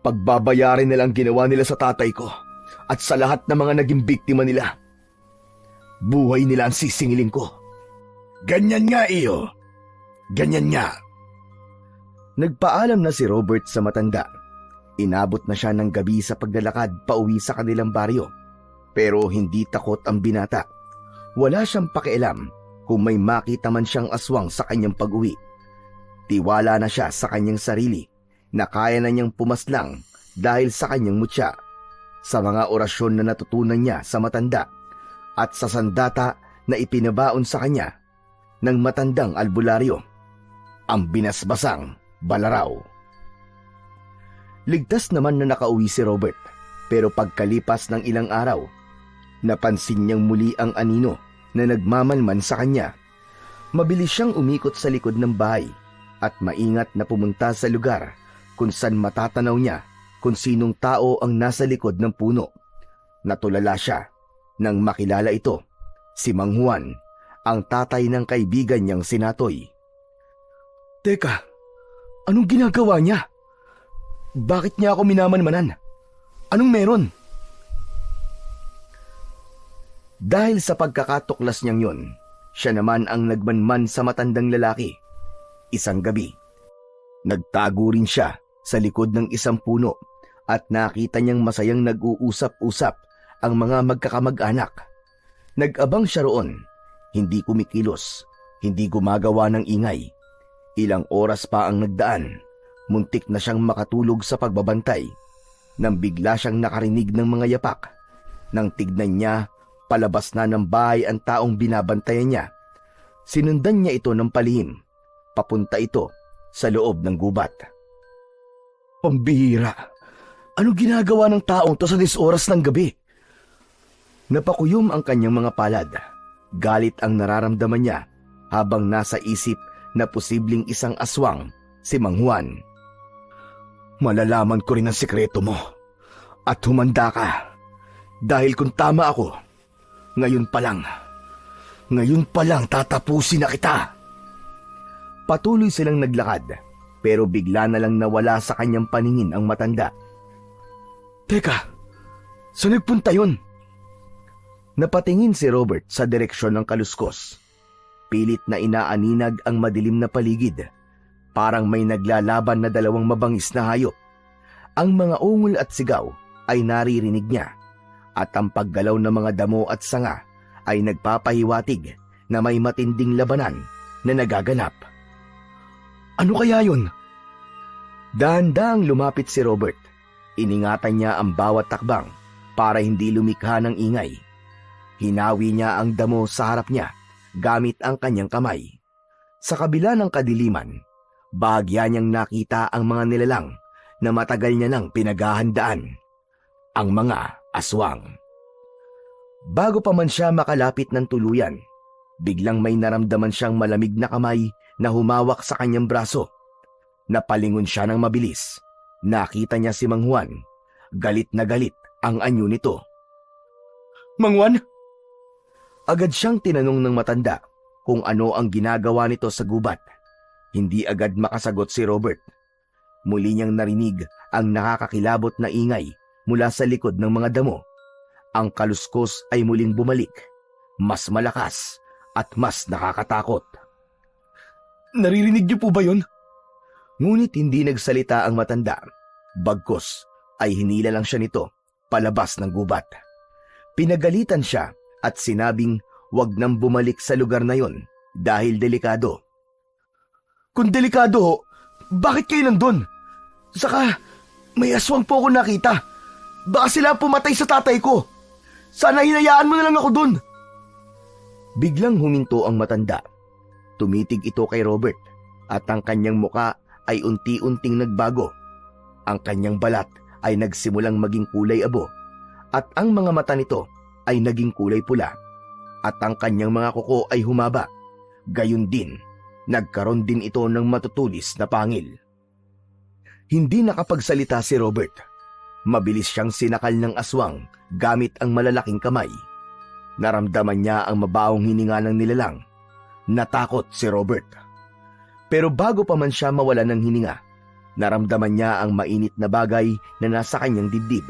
Pagbabayarin nilang ginawa nila sa tatay ko at sa lahat ng mga naging biktima nila. Buhay nila ang sisingilin ko. Ganyan nga, iyo. Ganyan nga. Nagpaalam na si Robert sa matanda. Inabot na siya ng gabi sa paglalakad pauwi sa kanilang baryo. Pero hindi takot ang binata. Wala siyang pakialam kung may makita man siyang aswang sa kanyang pag-uwi. Tiwala na siya sa kanyang sarili na kaya na niyang pumaslang dahil sa kanyang mutya, sa mga orasyon na natutunan niya sa matanda at sa sandata na ipinabaon sa kanya ng matandang albularyo, ang binasbasang balaraw. Ligtas naman na nakauwi si Robert, pero pagkalipas ng ilang araw, napansin niyang muli ang anino na nagmamalman sa kanya. Mabilis siyang umikot sa likod ng bahay at maingat na pumunta sa lugar kung saan matatanaw niya kung sinong tao ang nasa likod ng puno. Natulala siya nang makilala ito, si Mang Juan, ang tatay ng kaibigan niyang si Natoy. Teka, anong ginagawa niya? Bakit niya ako minamanmanan? Anong meron? Dahil sa pagkakatuklas niyang yon, siya naman ang nagmanman sa matandang lalaki. Isang gabi, nagtago rin siya sa likod ng isang puno at nakita niyang masayang nag-uusap-usap ang mga magkakamag-anak. Nag-abang siya roon, hindi kumikilos, hindi gumagawa ng ingay. Ilang oras pa ang nagdaan, muntik na siyang makatulog sa pagbabantay nang bigla siyang nakarinig ng mga yapak. Nang tignan niya, palabas na ng bahay ang taong binabantayan niya. Sinundan niya ito ng palihim. Papunta ito sa loob ng gubat. Pambihira! Ano ginagawa ng taong to sa 10 oras ng gabi? Napakuyom ang kanyang mga palad. Galit ang nararamdaman niya habang nasa isip na posibleng isang aswang si Mang Juan. Malalaman ko rin ang sikreto mo at humanda ka. Dahil kung tama ako, ngayon pa lang tatapusin na kita. Patuloy silang naglakad, pero bigla na lang nawala sa kanyang paningin ang matanda. Teka, saan nagpunta yun? Napatingin si Robert sa direksyon ng kaluskos. Pilit na inaaninag ang madilim na paligid. Parang may naglalaban na 2 mabangis na hayop. Ang mga ungol at sigaw ay naririnig niya, at ang paggalaw ng mga damo at sanga ay nagpapahiwatig na may matinding labanan na nagaganap. Ano kaya yun? Dahan-dahang lumapit si Robert. Iningatan niya ang bawat takbang para hindi lumikha ng ingay. Hinawi niya ang damo sa harap niya gamit ang kanyang kamay. Sa kabila ng kadiliman, bahagya niyang nakita ang mga nilalang na matagal niya nang pinaghahandaan, ang mga aswang. Bago pa man siya makalapit ng tuluyan, biglang may naramdaman siyang malamig na kamay na humawak sa kanyang braso. Napalingon siya ng mabilis. Nakita niya si Mang Juan. Galit na galit ang anyo nito. Mang Juan? Agad siyang tinanong ng matanda kung ano ang ginagawa nito sa gubat. Hindi agad makasagot si Robert. Muli niyang narinig ang nakakakilabot na ingay mula sa likod ng mga damo. Ang kaluskos ay muling bumalik, mas malakas at mas nakakatakot. Naririnig niyo po ba yun? Ngunit hindi nagsalita ang matanda. Bagkus ay hinila lang siya nito palabas ng gubat. Pinagalitan siya at sinabing wag nang bumalik sa lugar na yon dahil delikado. Kung delikado ho, bakit kayo nandun? Saka, may aswang po ako nakita. Baka sila pumatay sa tatay ko. Sana hinayaan mo na lang ako dun. Biglang huminto ang matanda. Tumitig ito kay Robert at ang kanyang muka ay unti-unting nagbago. Ang kanyang balat ay nagsimulang maging kulay abo at ang mga mata nito ay naging kulay pula at ang kanyang mga kuko ay humaba. Gayun din, nagkaroon din ito ng matutulis na pangil. Hindi nakapagsalita si Robert. Mabilis siyang sinakal ng aswang gamit ang malalaking kamay. Naramdaman niya ang mabawong hininga ng nilalang. Natakot si Robert. Pero bago pa man siya mawala ng hininga, naramdaman niya ang mainit na bagay na nasa kanyang dibdib.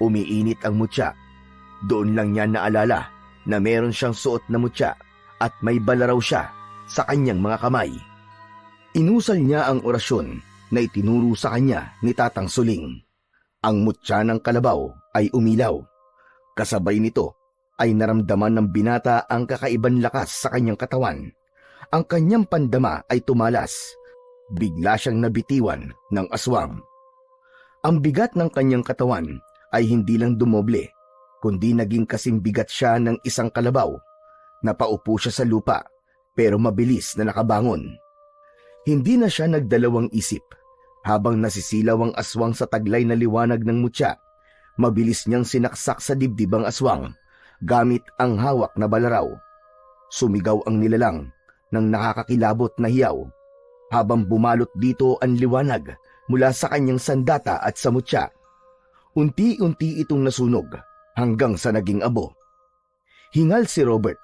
Umiinit ang mutya. Doon lang niya naalala na meron siyang suot na mutya at may balaraw siya sa kanyang mga kamay. Inusal niya ang orasyon na itinuro sa kanya ni Tatang Suling. Ang mutya ng kalabaw ay umilaw. Kasabay nito ay naramdaman ng binata ang kakaibang lakas sa kanyang katawan. Ang kanyang pandama ay tumalas. Bigla siyang nabitiwan ng aswang. Ang bigat ng kanyang katawan ay hindi lang dumoble, kundi naging kasing bigat siya ng isang kalabaw. Napaupo siya sa lupa, pero mabilis na nakabangon. Hindi na siya nagdalawang isip. Habang nasisilaw ang aswang sa taglay na liwanag ng mutya, mabilis niyang sinaksak sa dibdib ang aswang gamit ang hawak na balaraw. Sumigaw ang nilalang ng nakakakilabot na hiyaw habang bumalot dito ang liwanag mula sa kanyang sandata at sa mutya. Unti-unti itong nasunog hanggang sa naging abo. Hingal si Robert.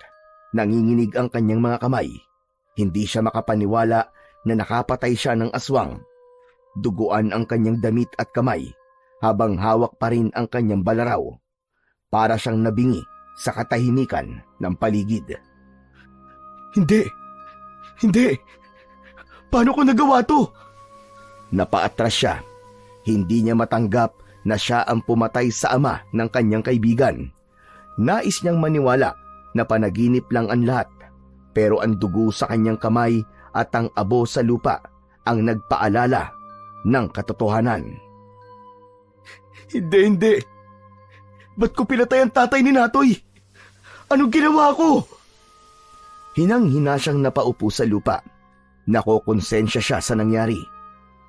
Nanginginig ang kanyang mga kamay. Hindi siya makapaniwala na nakapatay siya ng aswang. Duguan ang kanyang damit at kamay habang hawak pa rin ang kanyang balaraw. Para siyang nabingi sa katahimikan ng paligid. Hindi! Paano ko nagawa to? Napaatras siya. Hindi niya matanggap na siya ang pumatay sa ama ng kanyang kaibigan. Nais niyang maniwala na panaginip lang ang lahat, pero ang dugo sa kanyang kamay at ang abo sa lupa ang nagpaalala ng katotohanan. Hindi. Ba't ko pinatay ang tatay ni Natoy? Anong ginawa ko? Hinang-hina siyang napaupo sa lupa. Nakokonsensya siya sa nangyari.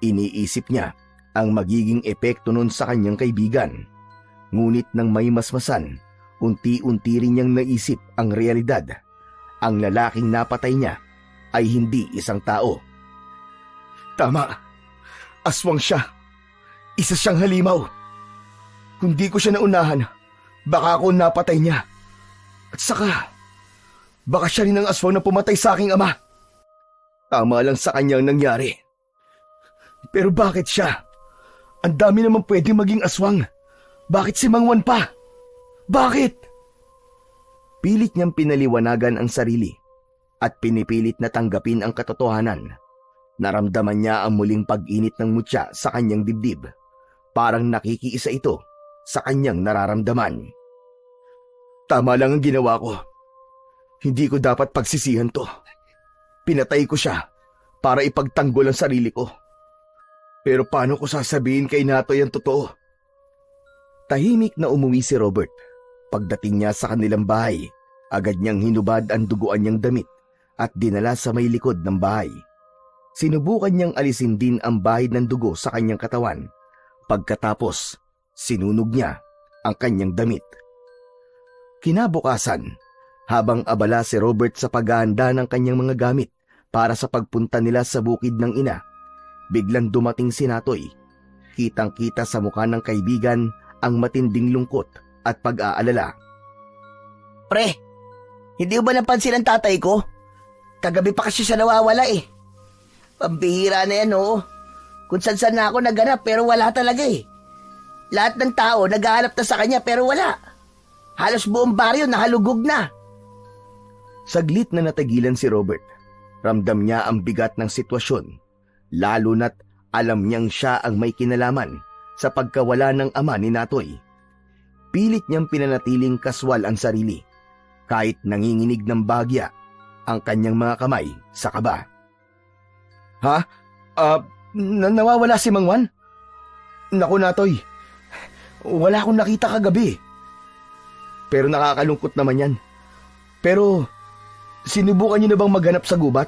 Iniisip niya ang magiging epekto nun sa kanyang kaibigan. Ngunit nang may masmasan, unti-unti rin niyang naisip ang realidad. Ang lalaking napatay niya ay hindi isang tao. Tama. Aswang siya. Isa siyang halimaw. Kung di ko siya naunahan, baka ako napatay niya. At saka, baka siya rin ang aswang na pumatay sa aking ama. Tama lang sa kanyang nangyari. Pero bakit siya? Ang dami naman pwedeng maging aswang. Bakit si Mang Juan pa? Bakit? Pilit niyang pinaliwanagan ang sarili at pinipilit na tanggapin ang katotohanan. Naramdaman niya ang muling pag-init ng mutya sa kanyang dibdib. Parang nakikiisa ito sa kanyang nararamdaman. Tama lang ang ginawa ko. Hindi ko dapat pagsisihan to. Pinatay ko siya para ipagtanggol ang sarili ko. Pero paano ko sasabihin kay Natoy ang totoo? Tahimik na umuwi si Robert. Pagdating niya sa kanilang bahay, agad niyang hinubad ang duguan niyang damit at dinala sa may likod ng bahay. Sinubukan niyang alisin din ang bahid ng dugo sa kanyang katawan. Pagkatapos, sinunog niya ang kanyang damit. Kinabukasan, habang abala si Robert sa paghahanda ng kanyang mga gamit para sa pagpunta nila sa bukid ng ina, biglang dumating si Natoy. Kitang-kita sa mukha ng kaibigan ang matinding lungkot at pag-aalala. Pre, hindi mo ba napansin ang tatay ko? Kagabi pa kasi siya nawawala eh. Pambihira na yan, oo. Kung saan na ako naganap pero wala talaga eh. Lahat ng tao naghahanap na sa kanya pero wala. Halos buong baryo nahalugog na. Saglit na natagilan si Robert. Ramdam niya ang bigat ng sitwasyon, lalo na't alam niyang siya ang may kinalaman sa pagkawala ng ama ni Natoy. Pilit niyang pinanatiling kaswal ang sarili, kahit nanginginig ng bagya ang kanyang mga kamay sa kaba. Ha? Nawawala si Mang Juan? Naku, Natoy, wala akong nakita kagabi. Pero nakakalungkot naman yan. Pero, sinubukan niyo na bang maghanap sa gubat?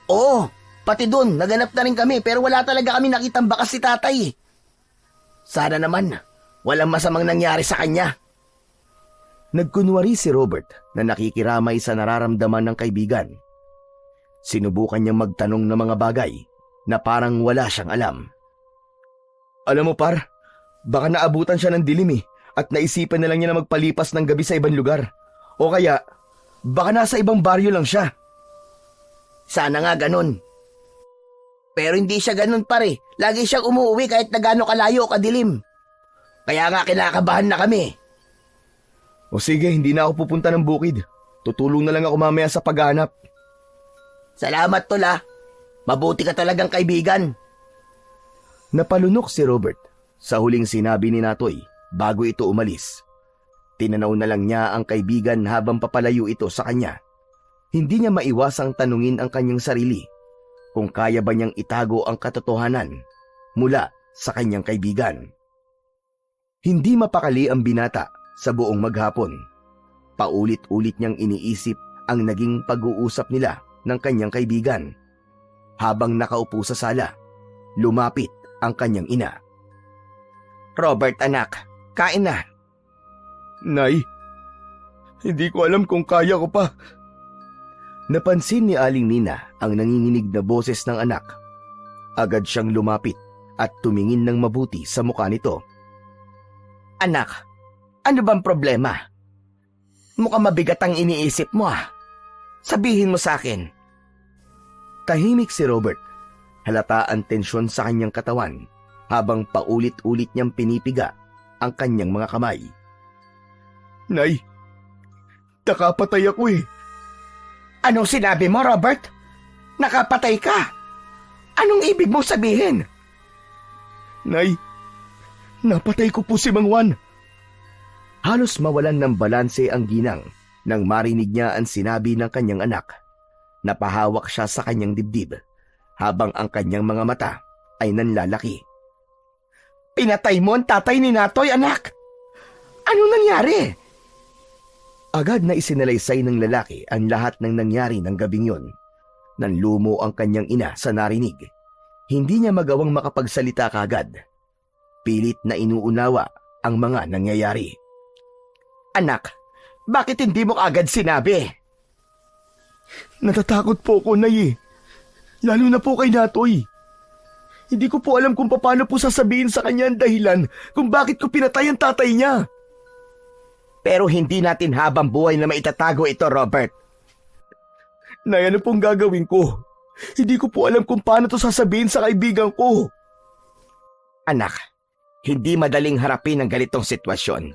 Oo, pati doon, naganap na rin kami pero wala talaga kami nakitang bakas si tatay. Sana naman, walang masamang nangyari sa kanya. Nagkunwari si Robert na nakikiramay sa nararamdaman ng kaibigan. Sinubukan niyang magtanong ng mga bagay na parang wala siyang alam. Alam mo par, baka naabutan siya ng dilim at naisipan na lang niya na magpalipas ng gabi sa ibang lugar. O kaya, baka nasa ibang baryo lang siya. Sana nga ganun. Pero hindi siya ganun pare. Lagi siyang umuwi kahit na gaano kalayo o kadilim. Kaya nga kinakabahan na kami. O sige, hindi na ako pupunta ng bukid. Tutulong na lang ako mamaya sa paghahanap. Salamat tol ah. Mabuti ka talagang kaibigan. Napalunok si Robert sa huling sinabi ni Natoy bago ito umalis. Tinanaw na lang niya ang kaibigan habang papalayo ito sa kanya. Hindi niya maiwasang tanungin ang kanyang sarili kung kaya ba niyang itago ang katotohanan mula sa kanyang kaibigan. Hindi mapakali ang binata sa buong maghapon. Paulit-ulit niyang iniisip ang naging pag-uusap nila ng kanyang kaibigan. Habang nakaupo sa sala, lumapit ang kanyang ina. Robert anak, kain na. Nay, hindi ko alam kung kaya ko pa. Napansin ni Aling Nina ang nanginginig na boses ng anak. Agad siyang lumapit at tumingin ng mabuti sa mukha nito. Anak, ano bang problema? Mukhang mabigat ang iniisip mo ah. Sabihin mo sa akin. Tahimik si Robert. Halata ang tensyon sa kanyang katawan habang paulit-ulit niyang pinipiga ang kanyang mga kamay. Nay, nakapatay ako eh. Anong sinabi mo, Robert? Nakapatay ka? Anong ibig mong sabihin? Nay, napatay ko po si Mang Juan. Halos mawalan ng balanse ang ginang nang marinig niya ang sinabi ng kanyang anak. Napahawak siya sa kanyang dibdib habang ang kanyang mga mata ay nanlalaki. Pinatay mo ang tatay ni Natoy, anak! Anong nangyari? Agad na isinalaysay ng lalaki ang lahat ng nangyari ng gabing yun. Nanlumo ang kanyang ina sa narinig. Hindi niya magawang makapagsalita kagad. Pilit na inuunawa ang mga nangyayari. Anak, bakit hindi mo agad sinabi? Natatakot po ako, Nay. Lalo na po kay Natoy. Hindi ko po alam kung paano po sasabihin sa kanya ang dahilan kung bakit ko pinatay ang tatay niya. Pero hindi natin habang buhay na maitatago ito, Robert. Nay, ano pong gagawin ko? Hindi ko po alam kung paano to sasabihin sa kaibigan ko. Anak, hindi madaling harapin ang ganitong sitwasyon.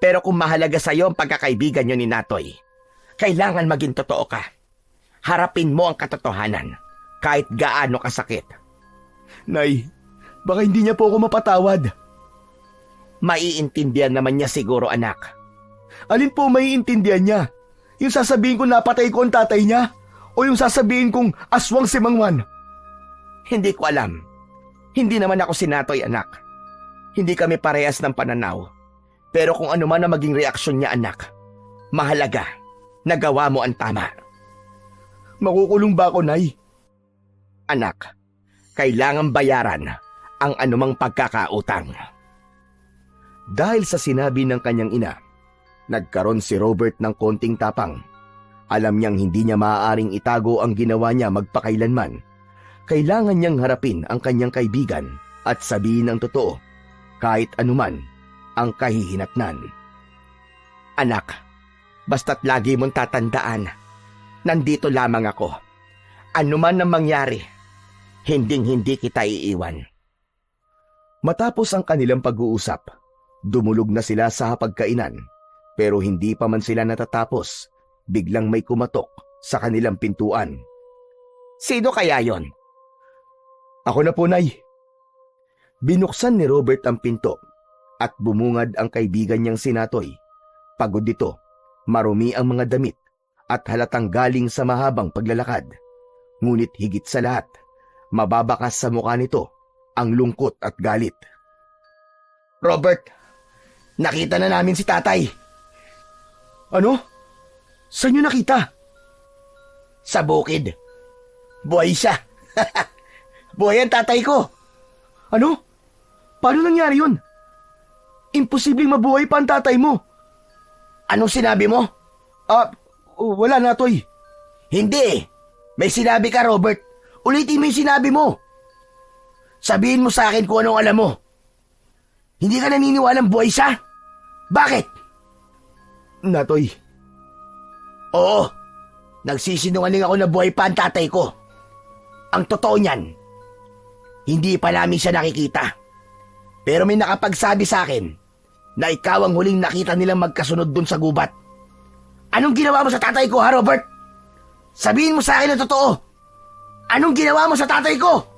Pero kung mahalaga sa iyo ang pagkakaibigan niyo ni Natoy, kailangan maging totoo ka. Harapin mo ang katotohanan, kahit gaano kasakit. Nay, baka hindi niya po ako mapatawad. Maiintindihan naman niya siguro, anak. Alin po maiintindihan niya? Yung sasabihin kong napatay ko ang tatay niya? O yung sasabihin kong aswang si Mang Juan? Hindi ko alam. Hindi naman ako si Natoy, anak. Hindi kami parehas ng pananaw. Pero kung ano man ang maging reaksyon niya, anak, mahalaga, nagawa mo ang tama. Makukulong ba ako, Nay? Anak, kailangan bayaran ang anumang pagkakautang. Dahil sa sinabi ng kanyang ina, nagkaroon si Robert ng konting tapang. Alam niyang hindi niya maaaring itago ang ginawa niya magpakailanman. Kailangan niyang harapin ang kanyang kaibigan at sabihin ang totoo, kahit anuman ang kahihinatnan. Anak, basta't lagi mong tatandaan, nandito lamang ako. Ano man ang mangyari, hinding-hindi kita iiwan. Matapos ang kanilang pag-uusap, dumulog na sila sa hapagkainan, pero hindi pa man sila natatapos, biglang may kumatok sa kanilang pintuan. Sino kaya yon? Ako na po, Nay. Binuksan ni Robert ang pinto at bumungad ang kaibigan niyang si Natoy. Pagod dito, marumi ang mga damit at halatang galing sa mahabang paglalakad. Ngunit higit sa lahat, mababakas sa mukha nito ang lungkot at galit. Robert, nakita na namin si tatay. Ano? Saan niyo nakita? Sa bukid. Buhay siya. Buhay ang tatay ko. Ano? Paano nangyari yun? Imposibleng mabuhay pa ang tatay mo. Anong sinabi mo? Wala, Natoy. Hindi. May sinabi ka, Robert. Ulitin mo yung sinabi mo. Sabihin mo sa akin kung anong alam mo. Hindi ka naniniwalang buhay siya? Bakit? Natoy. Oo. Nagsisinungaling ako na buhay pa ang tatay ko. Ang totoo niyan, hindi pa namin siya nakikita. Pero may nakapagsabi sa akin na ikaw ang huling nakita nilang magkasunod dun sa gubat. Anong ginawa mo sa tatay ko, ha, Robert? Sabihin mo sa akin ang totoo. Anong ginawa mo sa tatay ko?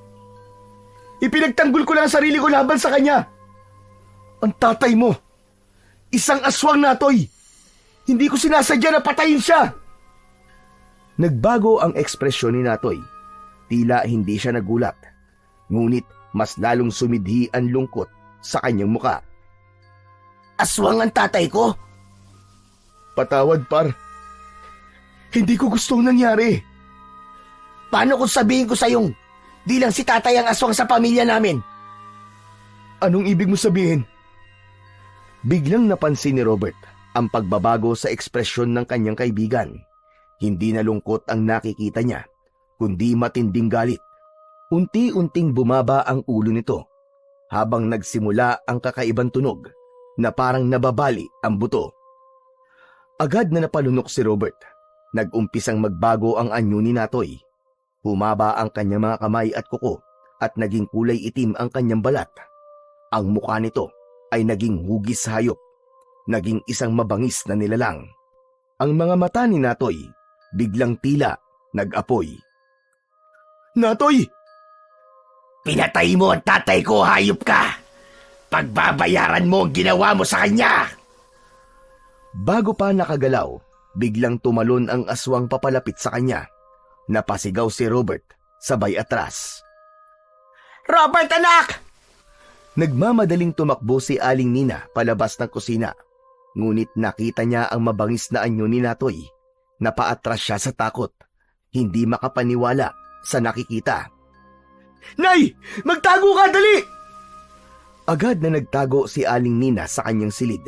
Ipinagtanggol ko lang ang sarili ko laban sa kanya. Ang tatay mo, isang aswang, Natoy. Hindi ko sinasadya na patayin siya. Nagbago ang ekspresyon ni Natoy. Tila hindi siya nagulat. Ngunit mas lalong sumidhi ang lungkot sa kanyang muka. Aswang ang tatay ko? Patawad, par. Hindi ko gustong nangyari. Paano kung sabihin ko sa'yong di lang si tatay ang aswang sa pamilya namin? Anong ibig mo sabihin? Biglang napansin ni Robert ang pagbabago sa ekspresyon ng kanyang kaibigan. Hindi na lungkot ang nakikita niya, kundi matinding galit. Unti-unting bumaba ang ulo nito habang nagsimula ang kakaibang tunog na parang nababali ang buto. Agad na napalunok si Robert. Nag-umpisang magbago ang anyo ni Natoy. Humaba ang kanyang mga kamay at kuko at naging kulay itim ang kanyang balat. Ang mukha nito ay naging hugis sa hayop. Naging isang mabangis na nilalang. Ang mga mata ni Natoy biglang tila nag-apoy. Natoy! Pinatay mo ang tatay ko, hayop ka! Pagbabayaran mo ang ginawa mo sa kanya! Bago pa nakagalaw, biglang tumalon ang aswang papalapit sa kanya. Napasigaw si Robert, sabay atras. Robert, anak! Nagmamadaling tumakbo si Aling Nina palabas ng kusina. Ngunit nakita niya ang mabangis na anyo ni Natoy. Napaatras siya sa takot. Hindi makapaniwala sa nakikita. Nay! Magtago ka, dali! Agad na nagtago si Aling Nina sa kanyang silid.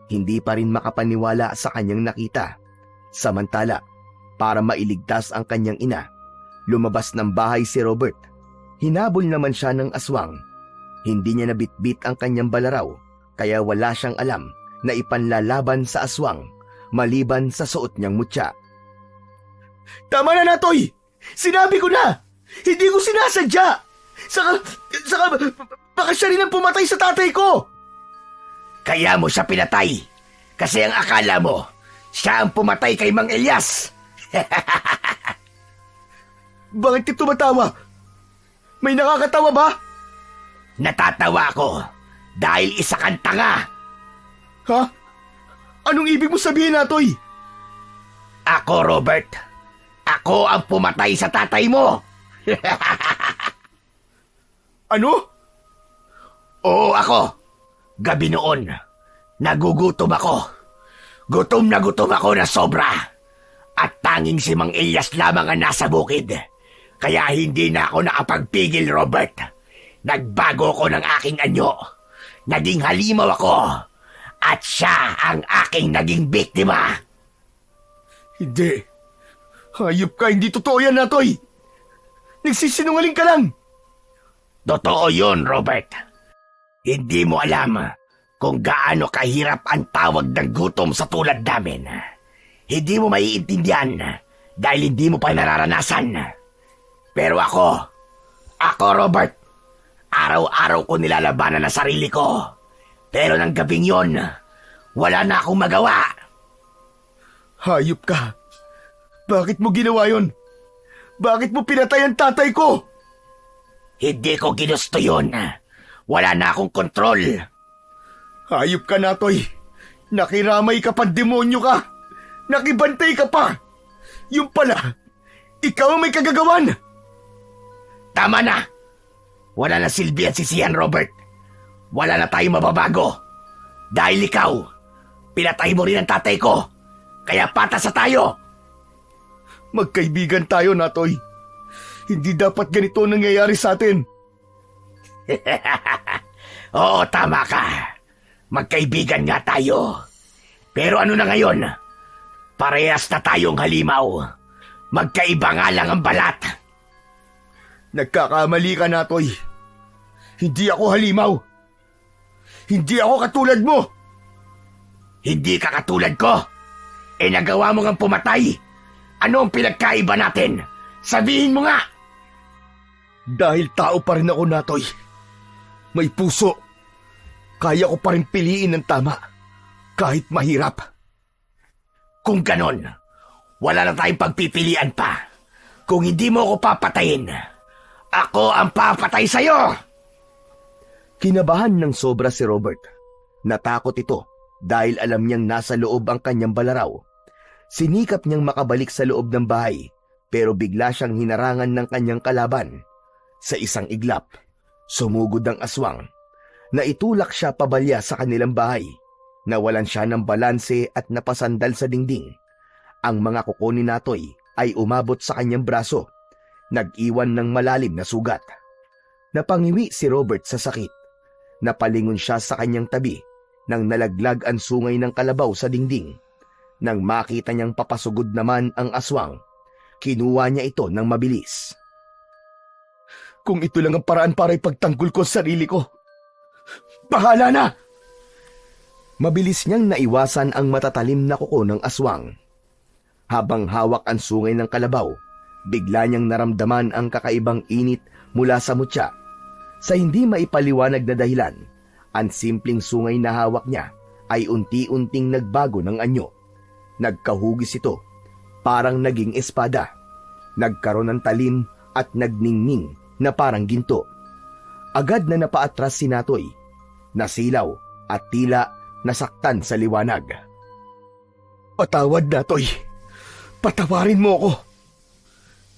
Hindi pa rin makapaniwala sa kanyang nakita. Samantala, para mailigtas ang kanyang ina, lumabas ng bahay si Robert. Hinabol naman siya ng aswang. Hindi niya nabitbit ang kanyang balaraw, kaya wala siyang alam na ipanlalaban sa aswang, maliban sa suot niyang mutya. Tama na, Natoy! Sinabi ko na! Hindi ko sinasadya! Saka, baka siya rin ang pumatay sa tatay ko! Kaya mo siya pinatay, kasi ang akala mo, siya ang pumatay kay Mang Elias! Bakit ka tumatawa? May nakakatawa ba? Natatawa ako dahil isa kang tanga. Ha? Anong ibig mo sabihin, Natoy? Ako, Robert. Ako ang pumatay sa tatay mo. Ano? Oo, ako. Gabi noon, nagugutom ako. Gutom ako na sobra. At tanging si Mang Elias lamang ang nasa bukid. Kaya hindi na ako nakapagpigil, Robert. Nagbago ko ng aking anyo. Naging halimaw ako. At siya ang aking naging biktima. Hindi. Hayop ka, hindi totoo yan, Natoy. Nagsisinungaling ka lang. Totoo yun, Robert. Hindi mo alam kung gaano kahirap ang tawag ng gutom sa tulad namin. Hindi mo maiintindihan dahil hindi mo pa nararanasan. Pero ako, Robert, Araw-araw ko nilalabanan ang sarili ko. Pero ng gabing yon, wala na akong magawa. Hayop ka. Bakit mo ginawa yon? Bakit mo pinatay ang tatay ko? Hindi ko ginusto yun. Wala na akong kontrol. Hayop ka, Natoy. Nakiramay ka pa, demonyo ka. Nakibantay ka pa. Yung pala, ikaw ang may kagagawan. Tama na. Wala na silbi at sisihan, Robert. Wala na tayong mababago. Dahil ikaw, pinatay mo rin ang tatay ko. Kaya patas sa tayo. Magkaibigan tayo, Natoy. Hindi dapat ganito nangyayari sa atin. Oo, tama ka. Magkaibigan nga tayo. Pero ano na ngayon? Parehas na tayong halimaw. Magkaiba nga lang ang balat. Nagkakamali ka, Natoy. Hindi ako halimaw. Hindi ako katulad mo. Hindi ka katulad ko. Nagawa mo ngang pumatay. Ano ang pinagkaiba natin? Sabihin mo nga. Dahil tao pa rin ako, Natoy. May puso. Kaya ko pa rin piliin ng tama. Kahit mahirap. Kung ganon, wala na tayong pagpipilian pa. Kung hindi mo ako papatayin, ako ang papatay sa'yo! Kinabahan ng sobra si Robert. Natakot ito dahil alam niyang nasa loob ang kanyang balaraw. Sinikap niyang makabalik sa loob ng bahay pero bigla siyang hinarangan ng kanyang kalaban. Sa isang iglap, sumugod ang aswang. Naitulak siya pabalya sa kanilang bahay. Nawalan siya ng balanse at napasandal sa dingding. Ang mga kuko ni Natoy ay umabot sa kanyang braso. Nag-iwan ng malalim na sugat. Napangiwi si Robert sa sakit. Napalingon siya sa kanyang tabi nang nalaglag ang sungay ng kalabaw sa dingding. Nang makita niyang papasugod naman ang aswang, kinuha niya ito ng mabilis. Kung ito lang ang paraan para ipagtanggol ko sa sarili ko, bahala na! Mabilis niyang naiwasan ang matatalim na kuko ng aswang. Habang hawak ang sungay ng kalabaw, bigla niyang naramdaman ang kakaibang init mula sa mutya. Sa hindi maipaliwanag na dahilan, ang simpleng sungay na hawak niya ay unti-unting nagbago ng anyo. Nagkahugis ito, parang naging espada. Nagkaroon ng talim at nagningning na parang ginto. Agad na napaatras si Natoy, nasilaw at tila nasaktan sa liwanag. Patawad, Natoy. Patawarin mo ako.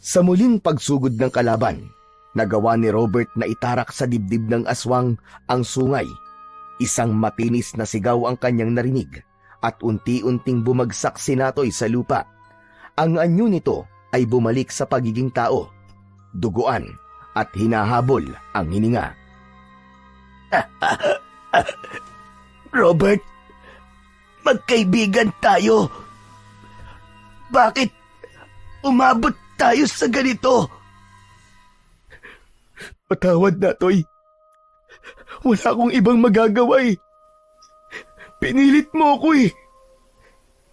Sa muling pagsugod ng kalaban, nagawa ni Robert na itarak sa dibdib ng aswang ang sungay. Isang matinis na sigaw ang kanyang narinig at unti-unting bumagsak si Natoy sa lupa. Ang anyo nito ay bumalik sa pagiging tao, duguan at hinahabol ang hininga. Robert, magkaibigan tayo. Bakit umabot tayo sa ganito? Patawad, Natoy. Wala akong ibang magagawa eh. Pinilit mo ako eh.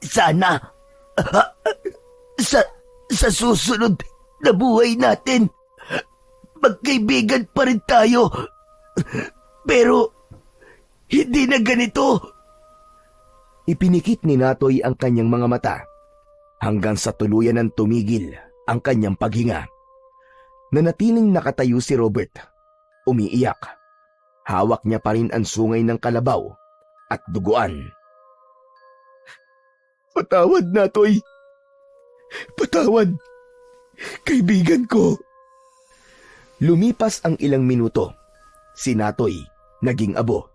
Sana sa susunod na buhay natin, magkaibigan pa rin tayo. Pero hindi na ganito. Ipinikit ni Natoy ang kanyang mga mata hanggang sa tuluyan ng tumigil ang kanyang paghinga. Nanatiling nakatayo si Robert, umiiyak. Hawak niya pa rin ang sungay ng kalabaw at duguan. Patawad, Natoy. Patawad. Kaibigan ko. Lumipas ang ilang minuto. Si Natoy naging abo.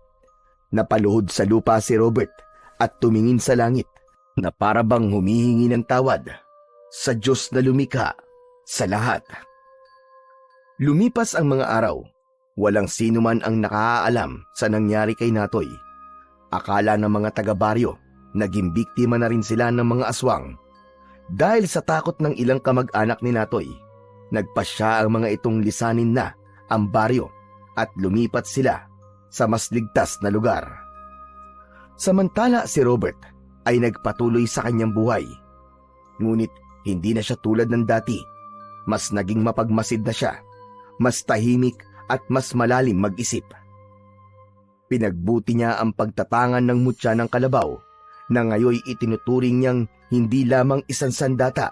Napaluhod sa lupa si Robert at tumingin sa langit na para bang humihingi ng tawad sa Diyos na lumikha sa lahat. Lumipas ang mga araw. Walang sino man ang nakaalam sa nangyari kay Natoy. Akala ng mga taga-baryo, naging biktima na rin sila ng mga aswang. Dahil sa takot ng ilang kamag-anak ni Natoy, nagpasya ang mga itong lisanin na ang baryo at lumipat sila sa mas ligtas na lugar. Samantala si Robert ay nagpatuloy sa kanyang buhay. Ngunit hindi na siya tulad ng dati. Mas naging mapagmasid na siya. Mas tahimik at mas malalim mag-isip. Pinagbuti niya ang pagtatangan ng mutya ng kalabaw na ngayoy itinuturing niyang hindi lamang isang sandata,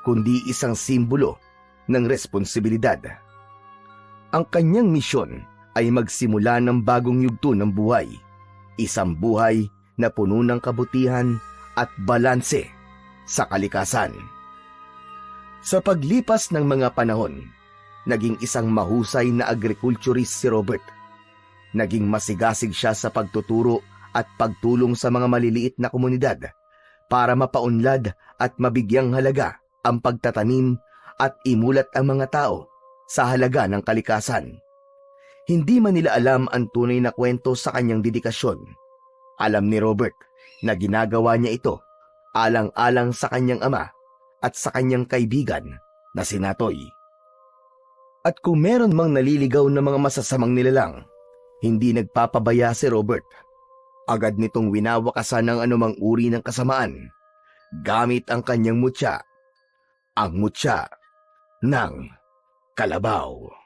kundi isang simbolo ng responsibilidad. Ang kanyang misyon ay magsimula ng bagong yugto ng buhay, isang buhay na puno ng kabutihan at balanse sa kalikasan. Sa paglipas ng mga panahon, naging isang mahusay na agriculturist si Robert. Naging masigasig siya sa pagtuturo at pagtulong sa mga maliliit na komunidad para mapaunlad at mabigyang halaga ang pagtatanim at imulat ang mga tao sa halaga ng kalikasan. Hindi man nila alam ang tunay na kwento sa kanyang dedikasyon. Alam ni Robert na ginagawa niya ito alang-alang sa kanyang ama at sa kanyang kaibigan na si Natoy. At kung meron mang naliligaw na mga masasamang nilalang, hindi nagpapabaya si Robert. Agad nitong winawakasan ng anumang uri ng kasamaan gamit ang kanyang mutya, ang mutya ng kalabaw.